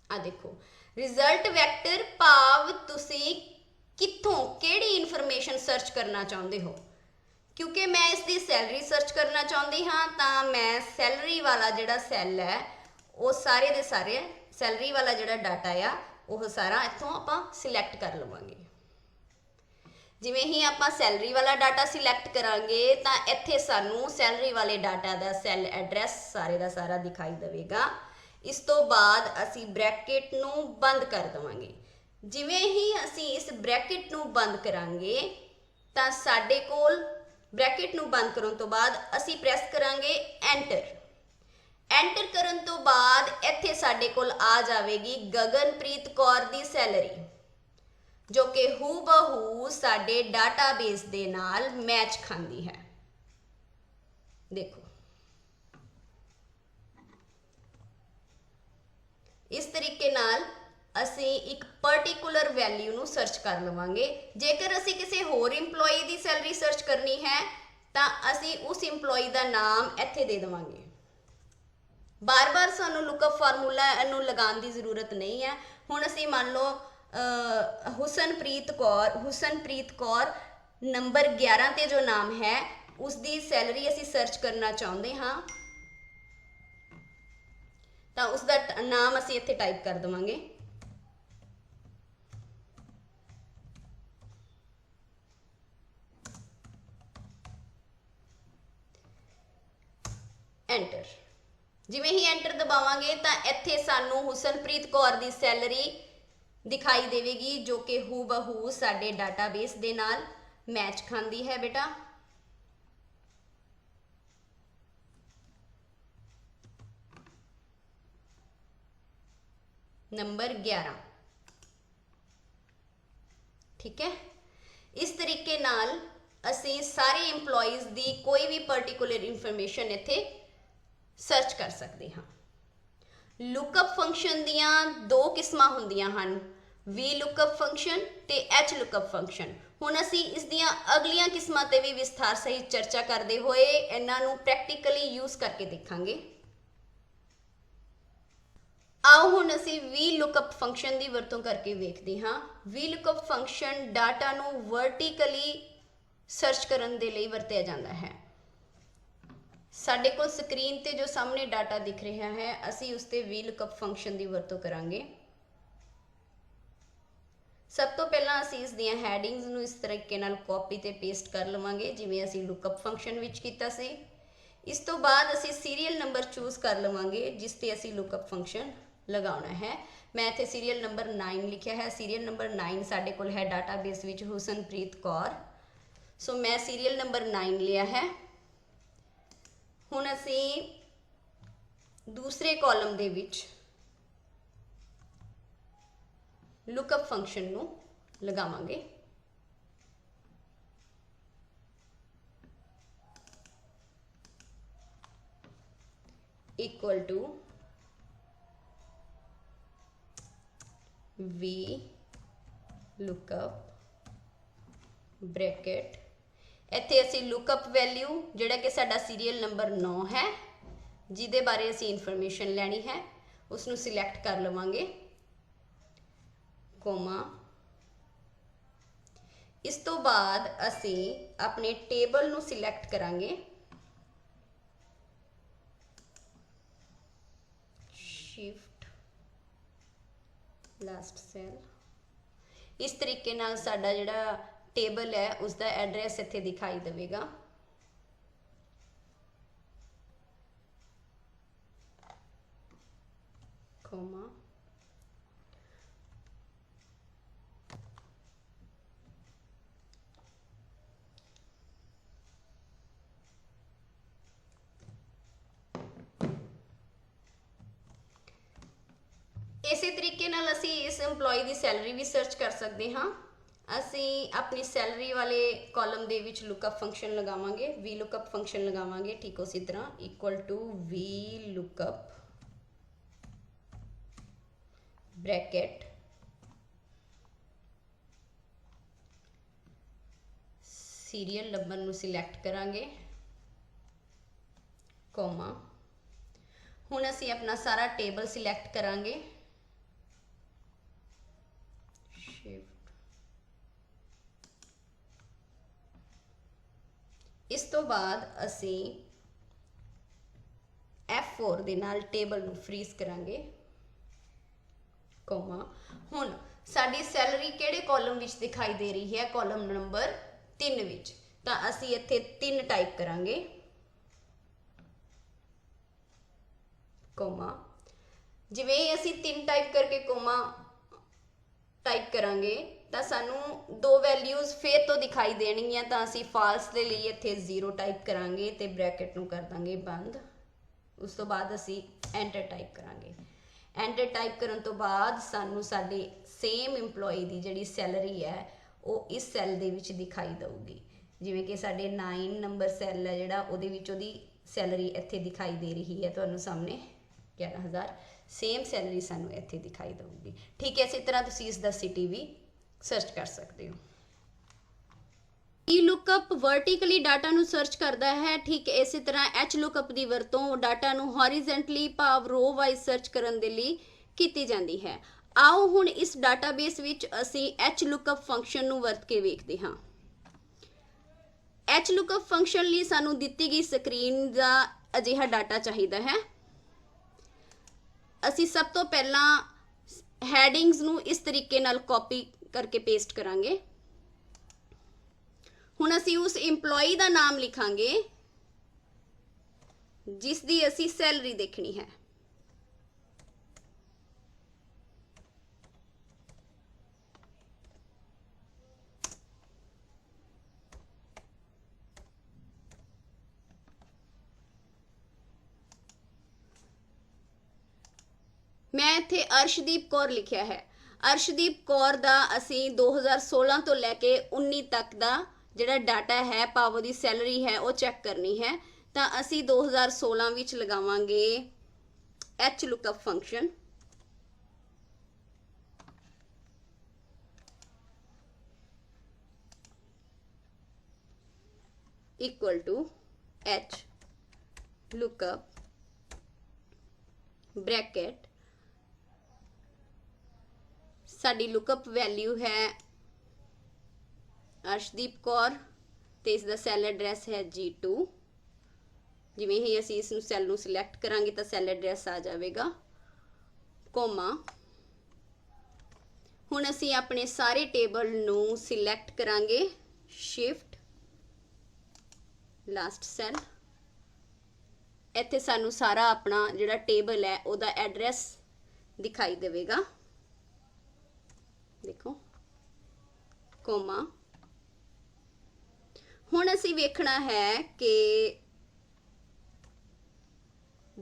ਆ ਦੇਖੋ ਰਿਜ਼ਲਟ ਵੈਕਟਰ ਭਾਵ ਤੁਸੀਂ ਕਿੱਥੋਂ ਕਿਹੜੀ ਇਨਫੋਰਮੇਸ਼ਨ ਸਰਚ ਕਰਨਾ ਚਾਹੁੰਦੇ ਹੋ। ਕਿਉਂਕਿ ਮੈਂ ਇਸ ਦੀ ਸੈਲਰੀ ਸਰਚ ਕਰਨਾ ਚਾਹੁੰਦੀ ਹਾਂ ਤਾਂ ਮੈਂ ਸੈਲਰੀ ਵਾਲਾ ਜਿਹੜਾ ਸੈੱਲ ਹੈ ਉਹ ਸਾਰੇ ਦੇ ਸਾਰੇ ਸੈਲਰੀ ਵਾਲਾ ਜਿਹੜਾ ਡਾਟਾ ਆ ਉਹ ਸਾਰਾ ਇੱਥੋਂ ਆਪਾਂ ਸਿਲੈਕਟ ਕਰ ਲਵਾਂਗੇ। ਜਿਵੇਂ ਹੀ ਆਪਾਂ ਸੈਲਰੀ ਵਾਲਾ ਡਾਟਾ ਸਿਲੈਕਟ ਕਰਾਂਗੇ ਤਾਂ ਇੱਥੇ ਸਾਨੂੰ ਸੈਲਰੀ ਵਾਲੇ ਡਾਟਾ ਦਾ ਸੈੱਲ ਐਡਰੈਸ ਸਾਰੇ ਦਾ ਸਾਰਾ ਦਿਖਾਈ ਦੇਵੇਗਾ। ਇਸ ਤੋਂ ਬਾਅਦ ਅਸੀਂ ਬ੍ਰੈਕਟ ਨੂੰ ਬੰਦ ਕਰ ਦੇਵਾਂਗੇ। ਜਿਵੇਂ ਹੀ ਅਸੀਂ ਇਸ ਬ੍ਰੈਕਟ ਨੂੰ ਬੰਦ ਕਰਾਂਗੇ ਤਾਂ ਸਾਡੇ ਕੋਲ ਬ੍ਰੈਕਟ ਨੂੰ ਬੰਦ ਕਰਨ ਤੋਂ ਬਾਅਦ ਅਸੀਂ ਪ੍ਰੈਸ ਕਰਾਂਗੇ ਐਂਟਰ। ਐਂਟਰ ਕਰਨ ਤੋਂ ਬਾਅਦ ਇੱਥੇ ਸਾਡੇ ਕੋਲ ਆ ਜਾਵੇਗੀ ਗਗਨਪ੍ਰੀਤ ਕੌਰ ਦੀ ਸੈਲਰੀ, ਜੋ ਕਿ ਹੂਬਹੂ ਸਾਡੇ ਡਾਟਾਬੇਸ ਦੇ ਨਾਲ ਮੈਚ ਖਾਂਦੀ ਹੈ। ਦੇਖੋ ਇਸ ਤਰੀਕੇ ਨਾਲ ਅਸੀਂ ਇੱਕ ਪਾਰਟਿਕੂਲਰ ਵੈਲਿਊ ਨੂੰ ਸਰਚ ਕਰ ਲਵਾਂਗੇ। ਜੇਕਰ ਅਸੀਂ ਕਿਸੇ ਹੋਰ EMPLOYEE ਦੀ ਸੈਲਰੀ ਸਰਚ ਕਰਨੀ ਹੈ ਤਾਂ ਅਸੀਂ ਉਸ EMPLOYEE ਦਾ ਨਾਮ ਇੱਥੇ ਦੇ ਦੇਵਾਂਗੇ। ਬਾਰ-ਬਾਰ ਸਾਨੂੰ ਲੁੱਕਅਪ ਫਾਰਮੂਲਾ ਨੂੰ ਲਗਾਉਣ ਦੀ ਜ਼ਰੂਰਤ ਨਹੀਂ ਹੈ। ਹੁਣ ਅਸੀਂ ਮੰਨ ਲਓ ਹੁਸਨਪ੍ਰੀਤ ਕੌਰ ਨੰਬਰ 11 ਤੇ ਜੋ ਨਾਮ ਹੈ ਉਸ ਦੀ ਸੈਲਰੀ ਅਸੀਂ ਸਰਚ ਕਰਨਾ ਚਾਹੁੰਦੇ ਹਾਂ ਤਾਂ ਉਸ ਦਾ ਨਾਮ ਅਸੀਂ ਇੱਥੇ ਟਾਈਪ ਕਰ ਦੇਵਾਂਗੇ। ਐਂਟਰ। ਜਿਵੇਂ ਹੀ ਐਂਟਰ ਦਬਾਵਾਂਗੇ ਤਾਂ ਇੱਥੇ ਸਾਨੂੰ ਹੁਸਨਪ੍ਰੀਤ ਕੌਰ ਦੀ ਸੈਲਰੀ ਦਿਖਾਈ ਦੇਵੇਗੀ ਜੋ ਕਿ ਹੂਬਹੂ ਸਾਡੇ ਡਾਟਾਬੇਸ ਦੇ ਨਾਲ ਮੈਚ ਖਾਂਦੀ ਹੈ ਬੇਟਾ। ਨੰਬਰ 11, ਠੀਕ ਹੈ। ਇਸ ਤਰੀਕੇ ਨਾਲ ਅਸੀਂ ਸਾਰੇ EMPLOYEES ਦੀ ਕੋਈ ਵੀ ਪਾਰਟਿਕੂਲਰ ਇਨਫੋਰਮੇਸ਼ਨ ਇੱਥੇ ਸਰਚ ਕਰ ਸਕਦੇ ਹਾਂ। ਲੁੱਕਅਪ ਫੰਕਸ਼ਨ ਦੀਆਂ ਦੋ ਕਿਸਮਾਂ ਹੁੰਦੀਆਂ ਹਨ, VLOOKUP ਫੰਕਸ਼ਨ ਤੇ HLOOKUP ਫੰਕਸ਼ਨ। ਹੁਣ ਅਸੀਂ ਇਸ ਦੀਆਂ ਅਗਲੀਆਂ ਕਿਸਮਾਂ ਤੇ ਵੀ ਵਿਸਥਾਰ ਸਹਿਤ ਚਰਚਾ ਕਰਦੇ ਹੋਏ ਇਹਨਾਂ ਨੂੰ ਪ੍ਰੈਕਟੀਕਲੀ ਯੂਜ਼ ਕਰਕੇ ਦੇਖਾਂਗੇ। ਆਓ ਹੁਣ ਅਸੀਂ VLOOKUP ਫੰਕਸ਼ਨ ਦੀ ਵਰਤੋਂ ਕਰਕੇ ਵੇਖਦੇ ਹਾਂ। VLOOKUP ਫੰਕਸ਼ਨ ਡਾਟਾ ਨੂੰ ਵਰਟੀਕਲੀ ਸਰਚ ਕਰਨ ਦੇ ਲਈ ਵਰਤਿਆ ਜਾਂਦਾ ਹੈ। ਸਾਡੇ ਕੋਲ ਸਕਰੀਨ ਤੇ ਜੋ ਸਾਹਮਣੇ ਡਾਟਾ ਦਿਖ ਰਿਹਾ ਹੈ, ਅਸੀਂ ਉਸ ਤੇ VLOOKUP ਫੰਕਸ਼ਨ ਦੀ ਵਰਤੋਂ ਕਰਾਂਗੇ। ਸਭ ਤੋਂ ਪਹਿਲਾਂ ਅਸੀਂ ਇਸ ਦੀਆਂ ਹੈਡਿੰਗਸ ਨੂੰ ਇਸ ਤਰੀਕੇ ਨਾਲ ਕਾਪੀ ਤੇ ਪੇਸਟ ਕਰ ਲਵਾਂਗੇ ਜਿਵੇਂ ਅਸੀਂ ਲੁੱਕਅਪ ਫੰਕਸ਼ਨ ਵਿੱਚ ਕੀਤਾ ਸੀ। ਇਸ ਤੋਂ ਬਾਅਦ ਅਸੀਂ ਸੀਰੀਅਲ ਨੰਬਰ ਚੂਜ਼ ਕਰ ਲਵਾਂਗੇ ਜਿਸ ਤੇ ਅਸੀਂ ਲੁੱਕਅਪ ਫੰਕਸ਼ਨ ਲਗਾਉਣਾ ਹੈ। ਮੈਂ ਇੱਥੇ ਸੀਰੀਅਲ ਨੰਬਰ 9 ਲਿਖਿਆ ਹੈ। ਸੀਰੀਅਲ ਨੰਬਰ 9 ਸਾਡੇ ਕੋਲ ਹੈ ਡਾਟਾਬੇਸ ਵਿੱਚ ਹੁਸਨਪ੍ਰੀਤ ਕੌਰ। ਸੋ ਮੈਂ ਸੀਰੀਅਲ ਨੰਬਰ 9 ਲਿਆ ਹੈ। ਹੁਣ ਅਸੀਂ ਦੂਸਰੇ ਕਾਲਮ ਦੇ ਵਿੱਚ ਲੁੱਕਅਪ ਫੰਕਸ਼ਨ ਨੂੰ ਲਗਾਵਾਂਗੇ। ਇਕੁਅਲ ਟੂ VLOOKUP ਬ੍ਰੈਕਟ, ਇੱਥੇ ਅਸੀਂ ਲੁੱਕਅਪ ਵੈਲਿਊ ਜਿਹੜਾ ਕਿ ਸਾਡਾ ਸੀਰੀਅਲ ਨੰਬਰ 9 ਹੈ ਜਿਹਦੇ ਬਾਰੇ ਅਸੀਂ ਇਨਫੋਰਮੇਸ਼ਨ ਲੈਣੀ ਹੈ ਉਸ ਨੂੰ ਸਿਲੈਕਟ ਕਰ ਲਵਾਂਗੇ, ਕੋਮਾ। ਇਸ ਤੋਂ ਬਾਅਦ ਅਸੀਂ ਆਪਣੇ ਟੇਬਲ ਨੂੰ ਸਿਲੈਕਟ ਕਰਾਂਗੇ, ਸ਼ਿਫਟ ਲਾਸਟ ਸੈਲ। ਇਸ ਤਰੀਕੇ ਨਾਲ ਸਾਡਾ ਜਿਹੜਾ ਟੇਬਲ ਹੈ ਉਸ ਦਾ ਐਡਰੈਸ ਇੱਥੇ ਦਿਖਾਈ ਦੇਵੇਗਾ। ਕੋਮਾ, ਇਸੇ ਤਰੀਕੇ ਨਾਲ ਅਸੀਂ ਇਸ EMPLOYEE ਦੀ ਸੈਲਰੀ ਵੀ ਸਰਚ ਕਰ ਸਕਦੇ ਹਾਂ। ਅਸੀਂ ਆਪਣੀ ਸੈਲਰੀ ਵਾਲੇ ਕਾਲਮ ਦੇ ਵਿੱਚ ਲੁੱਕਅਪ ਫੰਕਸ਼ਨ ਲਗਾਵਾਂਗੇ, VLOOKUP ਫੰਕਸ਼ਨ ਲਗਾਵਾਂਗੇ ਠੀਕ ਉਸੇ ਤਰ੍ਹਾਂ, equal to VLOOKUP bracket serial number ਨੂੰ ਸਿਲੈਕਟ ਕਰਾਂਗੇ, ਕੋਮਾ। ਹੁਣ ਅਸੀਂ ਆਪਣਾ ਸਾਰਾ ਟੇਬਲ ਸਿਲੈਕਟ ਕਰਾਂਗੇ, ਇਸ ਤੋਂ ਬਾਅਦ ਅਸੀਂ F4 ਦੇ ਨਾਲ ਟੇਬਲ ਨੂੰ ਫਰੀਜ਼ ਕਰਾਂਗੇ, ਕੋਮਾ। ਹੁਣ ਸਾਡੀ ਸੈਲਰੀ ਕਿਹੜੇ ਕਾਲਮ ਵਿੱਚ ਦਿਖਾਈ ਦੇ ਰਹੀ ਹੈ? ਕਾਲਮ ਨੰਬਰ 3 ਵਿੱਚ। ਤਾਂ ਅਸੀਂ ਇੱਥੇ 3 ਟਾਈਪ ਕਰਾਂਗੇ, ਕੋਮਾ। ਜਿਵੇਂ ਹੀ ਅਸੀਂ 3 ਟਾਈਪ ਕਰਕੇ ਕੋਮਾ ਟਾਈਪ ਕਰਾਂਗੇ ਤਾਂ ਸਾਨੂੰ ਦੋ ਵੈਲਿਊਜ਼ ਫੇਰ ਤੋਂ ਦਿਖਾਈ ਦੇਣਗੀਆਂ। ਤਾਂ ਅਸੀਂ ਫਾਲਸ ਦੇ ਲਈ ਇੱਥੇ 0 ਟਾਈਪ ਕਰਾਂਗੇ ਤੇ ਬ੍ਰੈਕਟ ਨੂੰ ਕਰ ਦਾਂਗੇ ਬੰਦ। ਉਸ ਤੋਂ ਬਾਅਦ ਅਸੀਂ ਐਂਟਰ ਟਾਈਪ ਕਰਾਂਗੇ। ਐਂਟਰ ਟਾਈਪ ਕਰਨ ਤੋਂ ਬਾਅਦ ਸਾਨੂੰ ਸਾਡੇ ਸੇਮ EMPLOYEE ਦੀ ਜਿਹੜੀ ਸੈਲਰੀ ਹੈ ਉਹ ਇਸ ਸੈੱਲ ਦੇ ਵਿੱਚ ਦਿਖਾਈ ਦੇਊਗੀ। ਜਿਵੇਂ ਕਿ ਸਾਡੇ 9 ਨੰਬਰ ਸੈੱਲ ਹੈ ਜਿਹੜਾ, ਉਹਦੇ ਵਿੱਚ ਉਹਦੀ ਸੈਲਰੀ ਇੱਥੇ ਦਿਖਾਈ ਦੇ ਰਹੀ ਹੈ ਤੁਹਾਨੂੰ ਸਾਹਮਣੇ 11,000। ਸੇਮ ਸੈਲਰੀ ਸਾਨੂੰ ਇੱਥੇ ਦਿਖਾਈ ਦੇਊਗੀ। ਠੀਕ ਹੈ, ਇਸੇ ਤਰ੍ਹਾਂ ਤੁਸੀਂ ਇਸ ਦਾ ਸਿਟੀ ਵੀ ਸਰਚ ਕਰ ਸਕਦੇ ਹੋ। VLOOKUP ਵਰਟੀਕਲੀ ਡਾਟਾ ਨੂੰ ਸਰਚ ਕਰਦਾ ਹੈ। ਠੀਕ ਇਸੇ ਤਰ੍ਹਾਂ HLOOKUP ਦੀ ਵਰਤੋਂ ਡਾਟਾ ਨੂੰ ਹੌਰੀਜ਼ੈਂਟਲੀ ਭਾਵ ਰੋ ਵਾਈਜ਼ ਸਰਚ ਕਰਨ ਦੇ ਲਈ ਕੀਤੀ ਜਾਂਦੀ ਹੈ। ਆਓ ਹੁਣ ਇਸ ਡਾਟਾਬੇਸ ਵਿੱਚ ਅਸੀਂ HLOOKUP ਫੰਕਸ਼ਨ ਨੂੰ ਵਰਤ ਕੇ ਵੇਖਦੇ ਹਾਂ। HLOOKUP ਫੰਕਸ਼ਨ ਲਈ ਸਾਨੂੰ ਦਿੱਤੀ ਗਈ ਸਕਰੀਨ ਦਾ ਅਜਿਹਾ ਡਾਟਾ ਚਾਹੀਦਾ ਹੈ। ਅਸੀਂ ਸਭ ਤੋਂ ਪਹਿਲਾਂ ਹੈਡਿੰਗਸ ਨੂੰ ਇਸ ਤਰੀਕੇ ਨਾਲ ਕਾਪੀ ਕਰਕੇ ਪੇਸਟ ਕਰਾਂਗੇ। ਹੁਣ ਅਸੀਂ ਉਸ EMPLOYEE ਦਾ ਨਾਮ ਲਿਖਾਂਗੇ ਜਿਸ ਦੀ ਅਸੀਂ ਸੈਲਰੀ ਦੇਖਣੀ ਹੈ। मैं इत्थे अर्शदीप कौर लिखिया है। अर्शदीप कौर दा असी 2016 तो लैके 19 तक दा जिहड़ा डाटा है भाव दी सैलरी है वो चैक करनी है। तो असी 2016 विच लगावांगे H lookup function equal to H lookup bracket साडी लुकअप वैल्यू है अर्शदीप कौर तो इसका सैल एड्रैस है G2। जिवें ही असी इस सैल नूं सिलैक्ट करांगे तो सैल एड्रैस आ जाएगा कोमा। हुण असी अपने सारे टेबल नूं सिलैक्ट करांगे शिफ्ट लास्ट सैल। इत्थे सानू सारा अपना जिहड़ा टेबल है उहदा एड्रैस दिखाई देवेगा। देखो कोमा। हुण असी वेखना है कि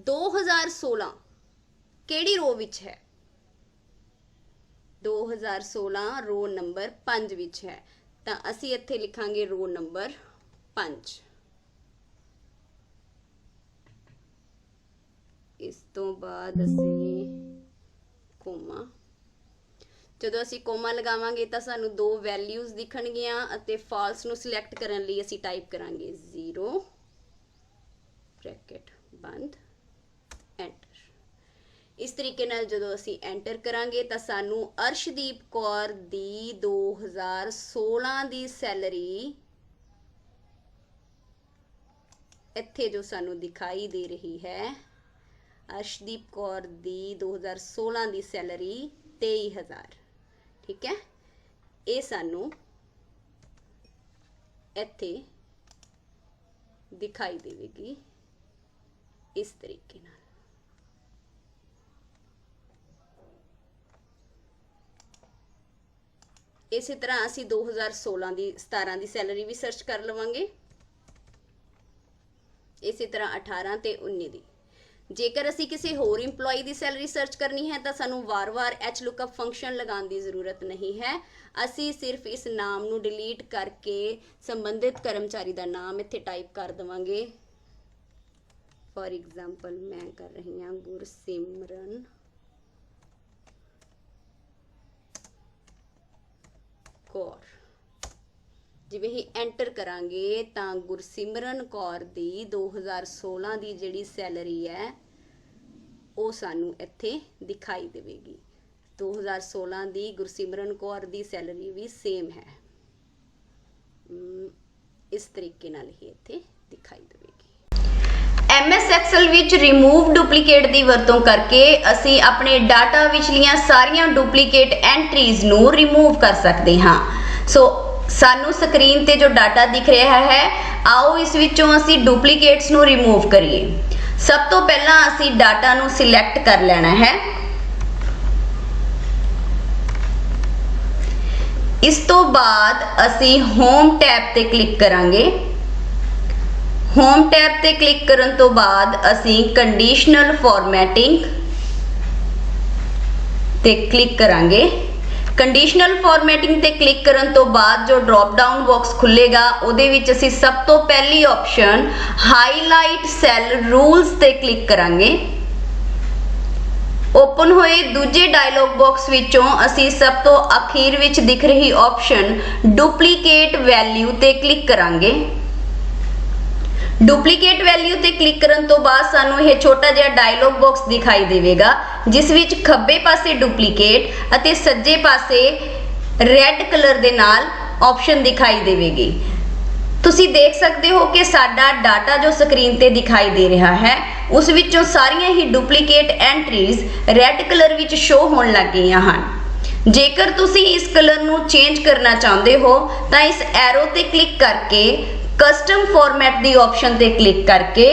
2016 केड़ी रो विच है। 2016 रो नंबर 5 विच है तो असी इत्थे लिखांगे रो नंबर 5। इस तो बाद असी कोमा। जदों असी कोमा लगावांगे तो सानू 2 वैल्यूज़ दिखणगियां अते फॉल्स नू सिलैक्ट करन लई असी टाइप करांगे 0 ब्रैकेट बंद एंटर। इस तरीके नाल जदों असी एंटर करांगे तो सानू अर्शदीप कौर दी 2016 दी सैलरी इत्थे जो सानू दिखाई दे रही है। अर्शदीप कौर दी 2016 दी सैलरी 23,000। ठीक है, ये सानू इत्थे दिखाई देगी इस तरीके नाल। इसी तरह असी 2016 दी 17 दी सैलरी भी सर्च कर लवांगे। इसी तरह 18 ते 19 दी। जेकर असी किसी होर इंप्लॉई की सैलरी सर्च करनी है तो सानू वार वार एच लुकअप फंक्शन लगाने की जरूरत नहीं है। असी सिर्फ इस नाम नू डिलीट करके संबंधित कर्मचारी का नाम इत्थे टाइप कर देवांगे। फॉर एग्जाम्पल मैं कर रही हाँ गुरसिमरन कौर। जिवें ही एंटर करांगे तो गुरसिमरन कौर दी 2016 दी जिहड़ी सैलरी है वो सानू इत्थे दिखाई देगी। 2016 दी गुरसिमरन कौर दी सैलरी भी सेम है। इस तरीके नाल ही इत्थे दिखाई देगी। MS एक्सेल विच रिमूव डुप्लीकेट दी वरतों करके असी अपने डाटा विचलियां सारियां डुप्लीकेट एंट्रीज नू रिमूव कर सकते हाँ। सो सानू स्क्रीन ते जो डाटा दिख रहा है, आओ इस विचों असी डुप्लीकेट्स नू रिमूव करिए। सब तो पहला असी डाटा नू सिलैक्ट कर लेना है। इस तो बाद असी होम टैब ते क्लिक करांगे। होम टैब ते क्लिक करन तो बाद असी कंडीशनल फॉर्मैटिंग ते क्लिक करांगे। कंडीशनल फॉर्मैटिंग ते क्लिक करन तो बाद जो ड्रॉप डाउन बॉक्स खुलेगा उहदे विच असी सब तो पहली ऑप्शन हाईलाइट सैल रूल्स ते क्लिक करांगे। ओपन होए दूजे डायलॉग बॉक्स विचों असी सब तो अखीर विच दिख रही ऑप्शन डुप्लीकेट वैल्यू ते क्लिक करांगे। डुप्लीकेट वैल्यू ते क्लिक करन तो बाद सानू यह छोटा जिहा डायलॉग बॉक्स दिखाई देगा जिस विच खब्बे पासे डुप्लीकेट अते सज्जे पासे रेड कलर दे नाल ऑप्शन दिखाई देगी। तुसी देख सकते हो कि साडा डाटा जो स्क्रीन ते दिखाई दे रहा है उस विचों सारियां ही डुप्लीकेट एंट्रीज रेड कलर विच शो होण लग गईयां हन। जेकर तुसी इस कलर नू चेंज करना चाहते हो तो इस एरो ते क्लिक करके कस्टम फॉर्मैट दी ऑप्शन ते क्लिक करके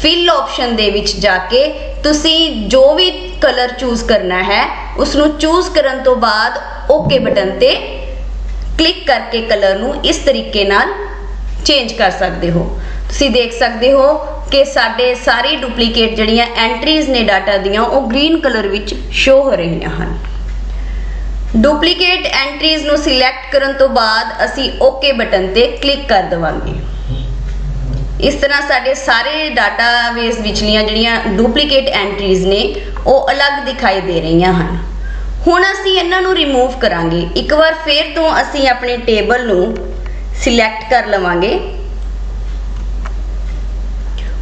फिल ऑप्शन दे विच जाके तुसी जो भी कलर चूज करना है उसनू चूज करन तो बाद ओके बटन ते क्लिक करके कलर नू इस तरीके नाल चेंज कर सकते हो। तुसी देख सकते हो कि साडे सारी डुप्लीकेट जड़ियां एंट्रीज ने डाटा दियां वो ग्रीन कलर विच शो हो रही हैं। डुप्लीकेट एंट्रीज नूं सिलैक्ट करन तो बाद असी ओके बटन ते क्लिक कर देवांगे। इस तरह साडे सारे डाटाबेस विचलियां जड़ियां डुप्लीकेट एंट्रीज ने वो अलग दिखाई दे रही हैं। हुण असी इन्हां नूं रिमूव करांगे। एक बार फिर तो असी अपने टेबल नूं सिलैक्ट कर लवांगे।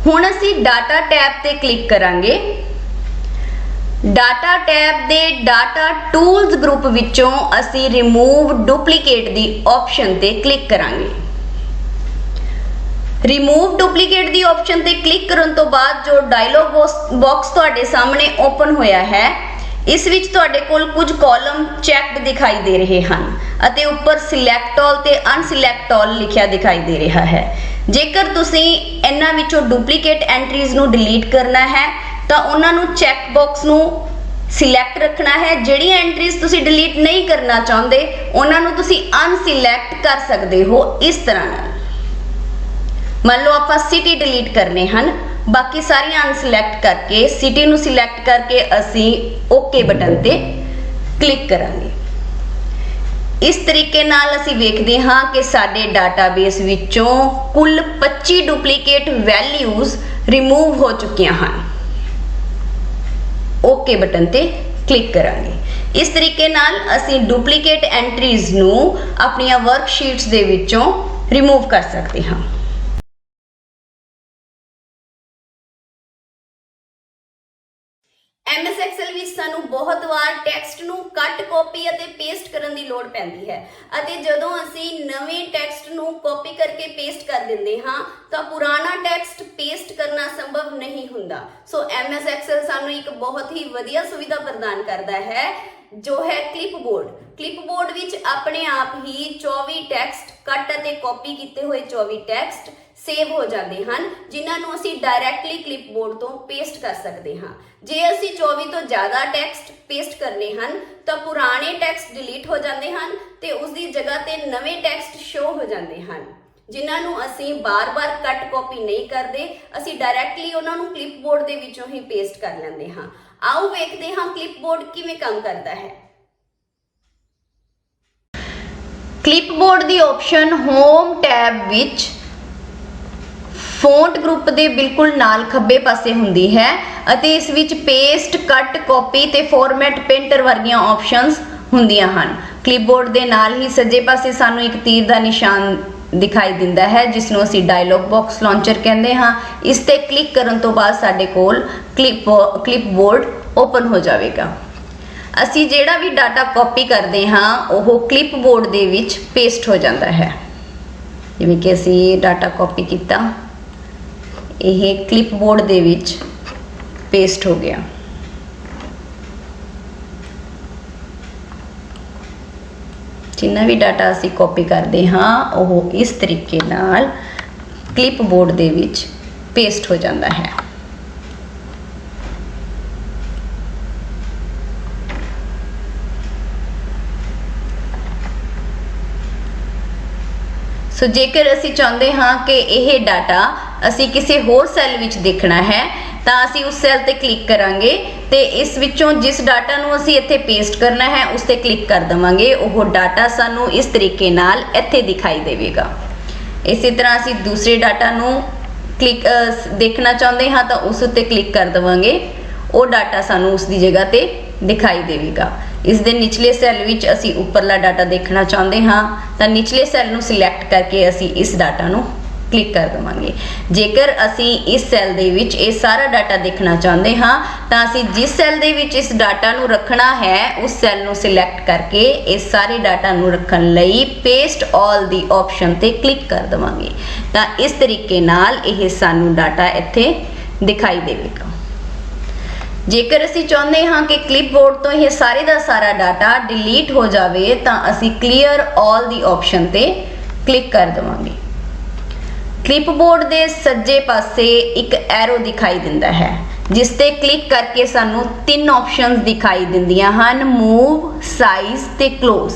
हुण असी डाटा टैब ते क्लिक करांगे। डाटा टैब दे डाटा टूल्स ग्रुप विचों असी रिमूव डुप्लीकेट दी ऑप्शन ते क्लिक करांगे। रिमूव डुप्लीकेट दी ऑप्शन ते क्लिक करन तो बाद जो डायलॉग बॉक्स तुहाडे सामने ओपन होया है, इस विच तुहाडे कोल कुछ कॉलम चैक्ड दिखाई दे रहे हैं अते ऊपर सिलैक्ट ऑल ते अनसिलैक्ट ऑल लिखिया दिखाई दे रहा है। जेकर तुसीं इन्हां विचों डुप्लीकेट एंट्रीज नूं डिलीट करना है तो उन्होंने चैक बॉक्स नूं सिलैक्ट रखना है। जिहड़ी एंट्रीज तुसी डिलीट नहीं करना चाहते उन्होंने तुसी अनसिलैक्ट कर सकते हो। इस तरह मान लो आप सिटी डिलीट करने हैं, बाकी सारी अनसिलैक्ट करके सिटी नूं सिलैक्ट करके असी ओके बटन ते क्लिक करांगे। इस तरीके नाल असी वेखदे हां कि साडे डाटाबेस विचों कुल 25 डुप्लीकेट वैल्यूज रिमूव हो चुकियां हैं। ओके बटन ते क्लिक करांगे। इस तरीके नाल असी डुप्लीकेट एंट्रीज नूं अपनी वर्कशीट्स दे विचों रिमूव कर सकते हां। MS एक्सेल विच सानू बहुत बार टैक्सट नूं कट कॉपी अते पेस्ट करन दी लोड़ पैंदी है अते जदों असी नवें टैक्सट नूं कॉपी करके पेस्ट कर दिंदे हां तां पुराना टैक्सट पेस्ट करना संभव नहीं हुंदा। सो MS एक्सेल सानू एक बहुत ही वधिया सुविधा प्रदान करता है जो है क्लिपबोर्ड। क्लिपबोर्ड विच अपने आप ही 24 टैक्सट कट अते कॉपी किए हुए 24 टैक्सट सेव हो जाते हैं, जिन्होंने असी डायरैक्टली क्लिपबोर्ड तो पेस्ट कर सकते हाँ। जे असी 24 तो ज़्यादा टैक्सट पेस्ट करने हैं तो पुराने टैक्सट डिलीट हो जाते हैं तो उसकी जगह ते नवे टैक्सट शो हो जाते हैं, जिन्होंने असी बार बार कट कॉपी नहीं करते, असी डायरैक्टली उन्होंने क्लिपबोर्ड के विचों ही पेस्ट कर लेंगे हाँ। आओ वेखते हाँ क्लिपबोर्ड किवें काम करता है। क्लिपबोर्ड की ऑप्शन होम टैब विच फॉन्ट ग्रुप के बिल्कुल नाल खब्बे पासे हुंदी है अते इस विच पेस्ट कट कॉपी ते फॉर्मेट पेंटर वर्गियां ऑप्शंस हुंदियां हन। क्लिपबोर्ड दे नाल ही सज्जे पासे सानू एक तीर दा निशान दिखाई दिंदा है जिसनों असी डायलॉग बॉक्स लॉन्चर कहंदे हां। इस ते क्लिक करन तो बाद साडे कोल क्लिपबोर्ड ओपन हो जाएगा। असी जिहड़ा भी डाटा कॉपी करते हाँ वो क्लिपबोर्ड दे विच पेस्ट हो जाता है। जिवें कि असी डाटा कॉपी किया, यह क्लिपबोर्ड दे विच पेस्ट हो गया। जिन्ना भी डाटा असी कॉपी करते हाँ वो इस तरीके नाल क्लिपबोर्ड दे विच पेस्ट हो जाता है। सो जेकर असी चाहते हाँ कि यह डाटा असी किसी होर सैल विच देखना है तो असी उस सैल ते क्लिक करांगे ते इस विचों जिस डाटा नूं असी इत्थे पेस्ट करना है उस ते क्लिक कर देवांगे। वो डाटा सानू इस तरीके नाल इत्थे दिखाई देवेगा। इसी तरह असी दूसरे डाटा नूं क्लिक देखना चाहते हाँ तो उस उत्ते क्लिक कर देवांगे। वो डाटा सानू उसकी जगह ते दिखाई देवेगा। इस दे निचले सैल विच असी उपरला डाटा देखना चाहते हाँ तो निचले सैल नूं सिलैक्ट करके असी इस डाटा नूं क्लिक कर देवांगे। जेकर असी इस सैल दे विच ये सारा डाटा देखना चाहते हाँ तो असी जिस सैल दे विच इस डाटा नूं रखना है उस सैल नूं सिलैक्ट करके इस सारे डाटा नूं रखण लई पेस्ट ऑल दी ऑप्शन ते क्लिक कर देवांगे। तो इस तरीके नाल यह सानू डाटा इत्थे दिखाई देवेगा। जेकर असी चाहते हाँ कि क्लिपबोर्ड तो यह सारे का सारा डाटा डिलीट हो जाए तो असी क्लीयर ऑल दी ऑप्शन ते क्लिक कर देवांगे। क्लिपबोर्ड के सज्जे पासे एक एरो दिखाई दिंदा है जिस ते क्लिक करके सानू 3 ऑप्शंस दिखाई दिंदियां हन, मूव, साइज ते क्लोज।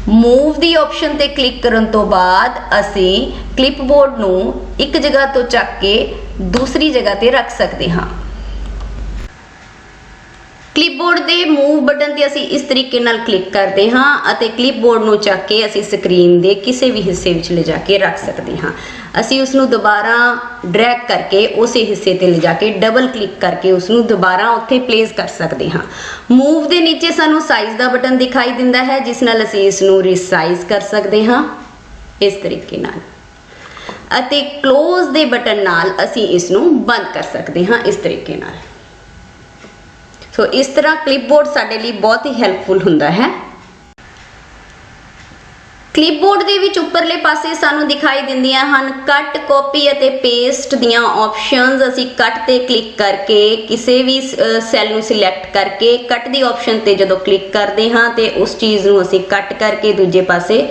मूव दी ऑप्शन ते क्लिक करन तो बाद असी क्लिपबोर्ड नू एक जगह तो चक के दूसरी जगह ते रख सकते हाँ। क्लिपबोर्ड दे मूव बटन ते असी इस तरीके नाल क्लिक करते हाँ अते क्लिपबोर्ड नू चक के असी स्क्रीन दे किसी भी हिस्से विच ले जाके रख सकते हाँ। असी उसनू दोबारा ड्रैग करके उसे हिस्से ते ले जाके डबल क्लिक करके उसनू दोबारा उत्थे प्लेस कर सकते हाँ। मूव दे नीचे सानू साइज दा बटन दिखाई दिंदा है जिस नाल असी इसनू रिसाइज कर सकते हाँ इस तरीके नाल अते क्लोज दे बटन नाल असी इसनू बंद कर सकते हाँ इस तरीके नाल। सो इस तरह क्लिपबोर्ड साडे लई बहुत ही हैल्पफुल हुंदा है। क्लिपबोर्ड दे विच उपरले पासे सानू दिखाई दिंदियां हन कट कॉपी अते पेस्ट दियां ऑप्शनस। असी कट ते क्लिक करके किसी भी सैल नू सिलैक्ट करके कट दी ऑप्शन ते जदों क्लिक करदे हां ते उस चीज़ नू असी कट करके दूजे पासे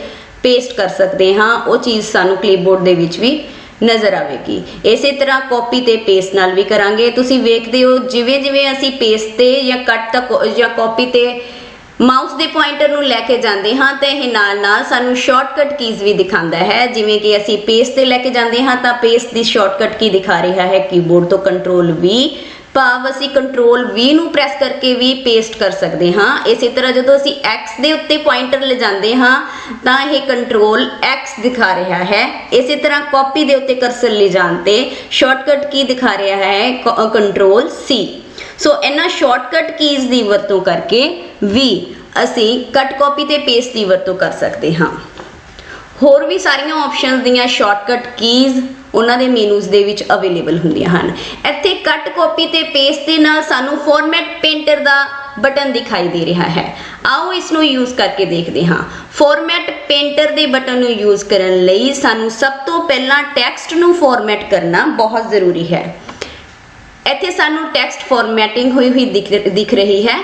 पेस्ट कर सकते हाँ। वो चीज़ सानू क्लिपबोर्ड दे विच भी नज़र आएगी। इसी तरह कॉपी ते पेस्ट नाल भी करांगे। तुसी वेखदे हो जिवें जिवें असी पेस्ट ते या कट तक या कॉपी ते माउस दे पॉइंटर नू लैके जाते हाँ तो यह नाल नाल सानू शॉर्टकट कीज़ भी दिखाता है। जिवें कि असी पेस्ट ते लैके जाते हाँ तो पेस्ट दी शॉर्टकट की दिखा रहा है कीबोर्ड तो कंट्रोल वी भाव असी कंट्रोल वी नू प्रेस करके भी पेस्ट कर सकते हाँ। इसी तरह जो असी एक्स दे उत्ते पॉइंटर ले जाते हाँ तो यह कंट्रोल एक्स दिखा रहा है। इसी तरह कॉपी दे उत्ते कर्सर ले जाते शॉर्टकट की दिखा रहा है कंट्रोल सी। सो इन्हां शॉर्टकट कीज़ दी वरतों करके भी असी कट कॉपी ते पेस्ट की वरतों कर सकते हाँ। होर भी सारियां ऑप्शनस दियां शॉर्टकट कीज़ उन्हां दे मेनूज दे विच अवेलेबल हुंदियां हन। इत्थे कट कॉपी ते पेस्ट दे नाल सानू फॉर्मेट पेंटर दा बटन दिखाई दे रहा है। आओ इसनू यूज़ करके देखते हाँ। फॉर्मेट पेंटर दे बटन नू यूज़ करन लई सानू सब तो पहला टैक्सट नू फॉर्मेट करना बहुत ज़रूरी है। इत्थे सानू टैक्सट फॉर्मेटिंग हुई दिख रही है।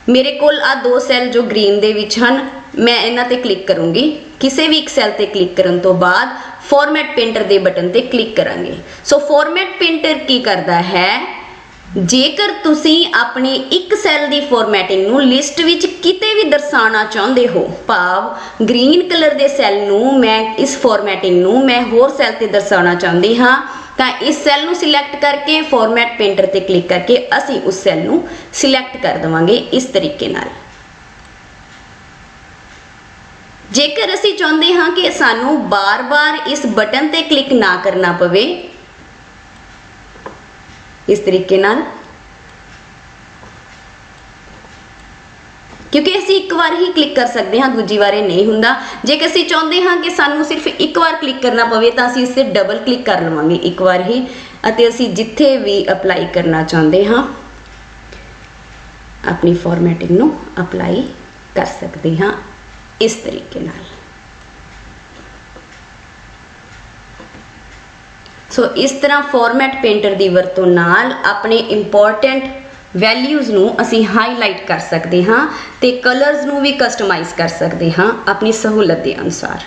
मेरे कोल आ दो सैल जो ग्रीन दे विच हन मैं इन्हां ते क्लिक करूँगी। किसी भी एक सैल ते क्लिक करन तो बाद फॉर्मेट पेंटर दे बटन ते क्लिक करांगे। सो फॉर्मेट पेंटर की करदा है जेकर तुसी अपनी एक सैल दी फॉर्मेटिंग नू लिस्ट विच किते भी दर्शाना चाहुंदे हो भाव ग्रीन कलर दे सैल नू मैं इस फॉर्मेटिंग नू मैं होर सैल ते दर्शाना चाहुंदी हाँ तो इस सैल नू सिलैक्ट करके फॉर्मेट पेंटर ते क्लिक करके असी उस सैल नू सिलैक्ट कर देवांगे इस तरीके नाल। जेकर असी चाहुंदे हाँ कि सानू बार बार इस बटन ते क्लिक ना करना पवे इस तरीके नाल क्योंकि असी एक बार ही क्लिक कर सकते हाँ दूजी बार नहीं हुंदा। जेकर असी चाहुंदे हाँ कि सानू सिर्फ एक बार क्लिक करना पवे तो असी इस ते डबल क्लिक कर लवांगे एक बार ही अते असी जिथे भी अप्लाई करना चाहुंदे हाँ अपनी फॉर्मेटिंग नू अप्लाई कर सकते हाँ इस तरीके नाल। सो इस तरह फॉर्मेट पेंटर की वरतों नाल अपने इंपॉर्टेंट वैल्यूज़ नू असी हाईलाइट कर सकते हाँ ते कलर्स नू भी कस्टमाइज़ कर सकते हाँ अपनी सहूलत के अनुसार।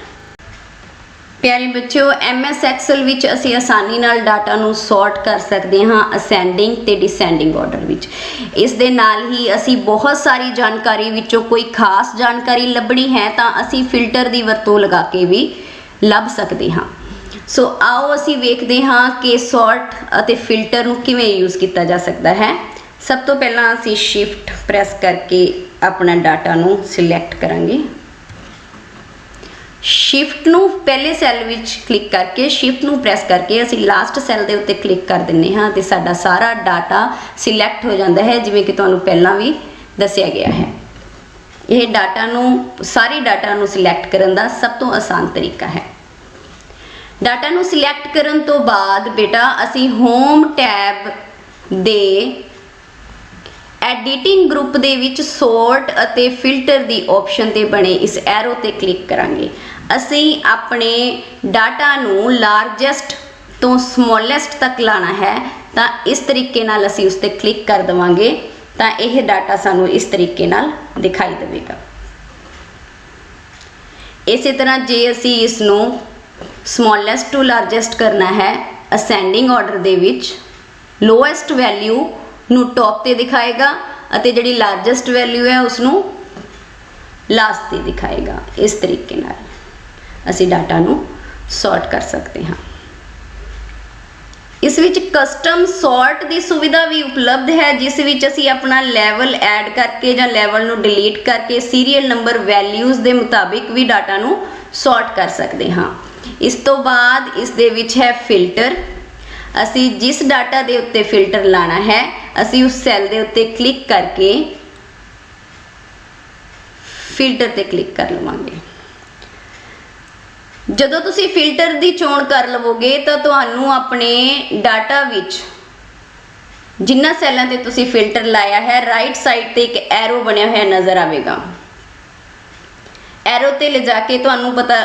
प्यारे बच्चों MS एक्सेल विच असी आसानी नाल डाटा नू सॉर्ट कर सकते हाँ असेंडिंग ते डिसेंडिंग ऑर्डर विच। इस दे नाल ही असी बहुत सारी जानकारी विचों कोई खास जानकारी लभनी है तो असी फिल्टर की वरतों लगा के भी लभ सकते हाँ। सो आओ असी वेखते हाँ कि सॉर्ट अते फिल्टर नू किवें यूज़ किया जा सकता है। सब तो पहला असी शिफ्ट प्रेस करके अपना डाटा नू सिलैक्ट करांगे। शिफ्ट नू पहले सैल विच क्लिक करके शिफ्ट नू प्रेस करके असी लास्ट सैल दे उत्ते क्लिक कर दिंदे हाँ ते साडा सारा डाटा सिलैक्ट हो जाता है जिवें कि तुहानूं पहलां भी दस्सिया गया है। यह डाटा नू सारे डाटा नू सिलैक्ट करन दा सब तो आसान तरीका है। डाटा नू सिलैक्ट करन तो बाद बेटा असी home tab they editing group they which sort अते फिल्टर दी ऑप्शन ते बने इस एरो ते क्लिक करांगे। असी अपने डाटा नू लार्जेस्ट तो स्मॉलेस्ट तक लाना है तो इस तरीके नाल असी उस ते क्लिक कर देवांगे तो यह डाटा सानू इस तरीके नाल दिखाई देगा। इसी तरह जे असी इसनू स्मॉलेस्ट टू लार्जेस्ट करना है असेंडिंग ऑर्डर दे विच लोएस्ट वैल्यू नू टॉप ते दिखाएगा अते जिहड़ी लार्जेस्ट वैल्यू है उसनू ਲਾਸਟ ਤੇ ਦਿਖਾਏਗਾ। ਇਸ ਤਰੀਕੇ ਨਾਲ ਅਸੀਂ ਡਾਟਾ ਨੂੰ ਸੌਰਟ ਕਰ ਸਕਦੇ ਹਾਂ। ਇਸ ਵਿੱਚ ਕਸਟਮ ਸੌਰਟ ਦੀ ਸੁਵਿਧਾ ਵੀ ਉਪਲਬਧ ਹੈ, ਜਿਸ ਵਿੱਚ ਅਸੀਂ ਆਪਣਾ ਲੈਵਲ ਐਡ ਕਰਕੇ ਜਾਂ ਲੈਵਲ ਨੂੰ ਡਿਲੀਟ ਕਰਕੇ ਸੀਰੀਅਲ ਨੰਬਰ ਵੈਲਿਊਜ਼ ਦੇ ਮੁਤਾਬਿਕ ਵੀ ਡਾਟਾ ਨੂੰ ਸੌਰਟ ਕਰ ਸਕਦੇ ਹਾਂ। ਇਸ ਤੋਂ ਬਾਅਦ ਇਸ ਦੇ ਵਿੱਚ ਹੈ ਫਿਲਟਰ। ਅਸੀਂ ਜਿਸ ਡਾਟਾ ਦੇ ਉੱਤੇ ਫਿਲਟਰ ਲਾਣਾ ਹੈ ਅਸੀਂ ਉਸ ਸੈੱਲ ਦੇ ਉੱਤੇ ਕਲਿੱਕ ਕਰਕੇ ਫਿਲਟਰ ਤੇ ਕਲਿੱਕ ਕਰ ਲਵਾਂਗੇ। ਜਦੋਂ ਤੁਸੀਂ ਫਿਲਟਰ ਦੀ ਚੋਣ ਕਰ ਲਵੋਗੇ ਤਾਂ ਤੁਹਾਨੂੰ ਆਪਣੇ ਡਾਟਾ ਵਿੱਚ ਜਿੰਨਾ ਸੈੱਲਾਂ ਤੇ ਤੁਸੀਂ ਫਿਲਟਰ ਲਾਇਆ ਹੈ ਰਾਈਟ ਸਾਈਡ ਤੇ ਇੱਕ ਐਰੋ ਬਣਿਆ ਹੋਇਆ ਨਜ਼ਰ ਆਵੇਗਾ। ਐਰੋ ਤੇ ਲਿਜਾ ਕੇ ਤੁਹਾਨੂੰ ਪਤਾ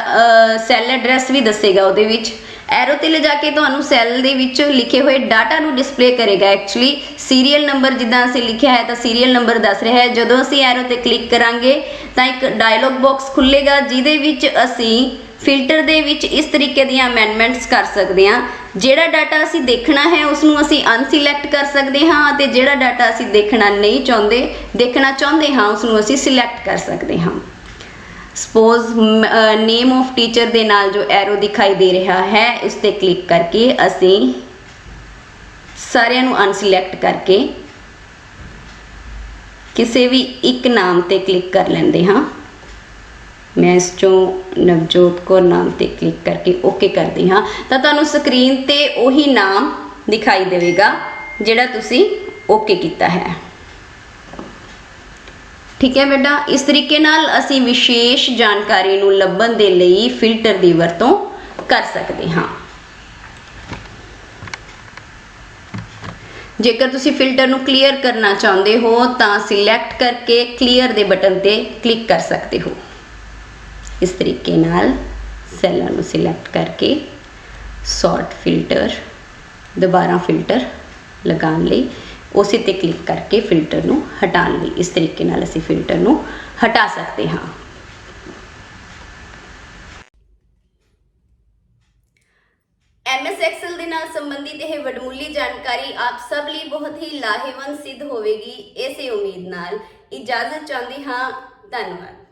ਸੈੱਲ ਐਡਰੈਸ ਵੀ ਦੱਸੇਗਾ। ਉਹਦੇ ਵਿੱਚ ਐਰੋ ਤੇ ਲਿਜਾ ਕੇ ਤੁਹਾਨੂੰ ਸੈੱਲ ਦੇ ਵਿੱਚ ਲਿਖੇ ਹੋਏ ਡਾਟਾ ਨੂੰ ਡਿਸਪਲੇ ਕਰੇਗਾ। ਐਕਚੁਅਲੀ ਸੀਰੀਅਲ ਨੰਬਰ ਜਿੱਦਾਂ ਅਸੀਂ ਲਿਖਿਆ ਹੈ ਤਾਂ ਸੀਰੀਅਲ ਨੰਬਰ ਦੱਸ ਰਿਹਾ ਹੈ। ਜਦੋਂ ਅਸੀਂ ਐਰੋ ਤੇ ਕਲਿੱਕ ਕਰਾਂਗੇ ਤਾਂ ਇੱਕ ਡਾਇਲੌਗ ਬਾਕਸ ਖੁੱਲੇਗਾ, ਜਿਹਦੇ ਵਿੱਚ ਅਸੀਂ ਫਿਲਟਰ ਦੇ ਵਿੱਚ ਇਸ ਤਰੀਕੇ ਦੀਆਂ ਅਮੈਂਡਮੈਂਟਸ ਕਰ ਸਕਦੇ ਹਾਂ। ਜਿਹੜਾ ਡਾਟਾ ਅਸੀਂ ਦੇਖਣਾ ਹੈ ਉਸ ਨੂੰ ਅਸੀਂ ਅਨਸਿਲੈਕਟ ਕਰ ਸਕਦੇ ਹਾਂ ਅਤੇ ਜਿਹੜਾ ਡਾਟਾ ਅਸੀਂ ਦੇਖਣਾ ਚਾਹੁੰਦੇ ਹਾਂ ਉਸ ਨੂੰ ਅਸੀਂ ਸਿਲੈਕਟ ਕਰ ਸਕਦੇ ਹਾਂ। ਸਪੋਜ਼ ਨੇਮ ਆਫ ਟੀਚਰ ਦੇ ਨਾਲ ਜੋ ਐਰੋ ਦਿਖਾਈ ਦੇ ਰਿਹਾ ਹੈ ਇਸ ਤੇ ਕਲਿੱਕ ਕਰਕੇ ਅਸੀਂ ਸਾਰਿਆਂ ਨੂੰ ਅਨਸਿਲੈਕਟ ਕਰਕੇ ਕਿਸੇ ਵੀ ਇੱਕ ਨਾਮ ਤੇ ਕਲਿੱਕ ਕਰ ਲੈਂਦੇ ਹਾਂ। ਮੈਂ ਇਸ ਚੋਂ ਨਵਜੋਤ ਕੌਰ ਨਾਮ ਤੇ ਕਲਿੱਕ ਕਰਕੇ ਓਕੇ ਕਰਦੀ ਹਾਂ ਤਾਂ ਤੁਹਾਨੂੰ ਸਕਰੀਨ ਤੇ ਉਹੀ ਨਾਮ ਦਿਖਾਈ ਦੇਵੇਗਾ ਜਿਹੜਾ ਤੁਸੀਂ ਓਕੇ ਕੀਤਾ ਹੈ। ਠੀਕ ਹੈ ਬੇਟਾ, ਇਸ ਤਰੀਕੇ ਨਾਲ ਅਸੀਂ ਵਿਸ਼ੇਸ਼ ਜਾਣਕਾਰੀ ਨੂੰ ਲੱਭਣ ਦੇ ਲਈ ਫਿਲਟਰ ਦੀ ਵਰਤੋਂ ਕਰ ਸਕਦੇ ਹਾਂ। ਜੇਕਰ ਤੁਸੀਂ ਫਿਲਟਰ ਨੂੰ ਕਲੀਅਰ ਕਰਨਾ ਚਾਹੁੰਦੇ ਹੋ ਤਾਂ ਸਿਲੈਕਟ ਕਰਕੇ ਕਲੀਅਰ ਦੇ ਬਟਨ ਤੇ ਕਲਿੱਕ ਕਰ ਸਕਦੇ ਹੋ। ਇਸ ਤਰੀਕੇ ਨਾਲ ਸੈੱਲਾਂ ਨੂੰ ਸਿਲੈਕਟ ਕਰਕੇ ਸੌਰਟ ਫਿਲਟਰ ਦੁਬਾਰਾ ਫਿਲਟਰ ਲਗਾਉਣ ਲਈ ਉਸੇ ਤੇ ਕਲਿੱਕ ਕਰਕੇ ਫਿਲਟਰ ਨੂੰ ਹਟਾਉਣ ਲਈ ਇਸ ਤਰੀਕੇ ਨਾਲ ਅਸੀਂ ਫਿਲਟਰ ਨੂੰ ਹਟਾ ਸਕਦੇ ਹਾਂ। MS ਐਕਸਲ ਦੇ ਨਾਲ ਸੰਬੰਧਿਤ ਇਹ ਵਡਮੁੱਲੀ ਜਾਣਕਾਰੀ ਆਪ ਸਭ ਲਈ ਬਹੁਤ ਹੀ ਲਾਹੇਵੰਦ ਸਿੱਧ ਹੋਵੇਗੀ। ਇਸੇ ਉਮੀਦ ਨਾਲ ਇਜਾਜ਼ਤ ਚਾਹੁੰਦੀ ਹਾਂ। ਧੰਨਵਾਦ।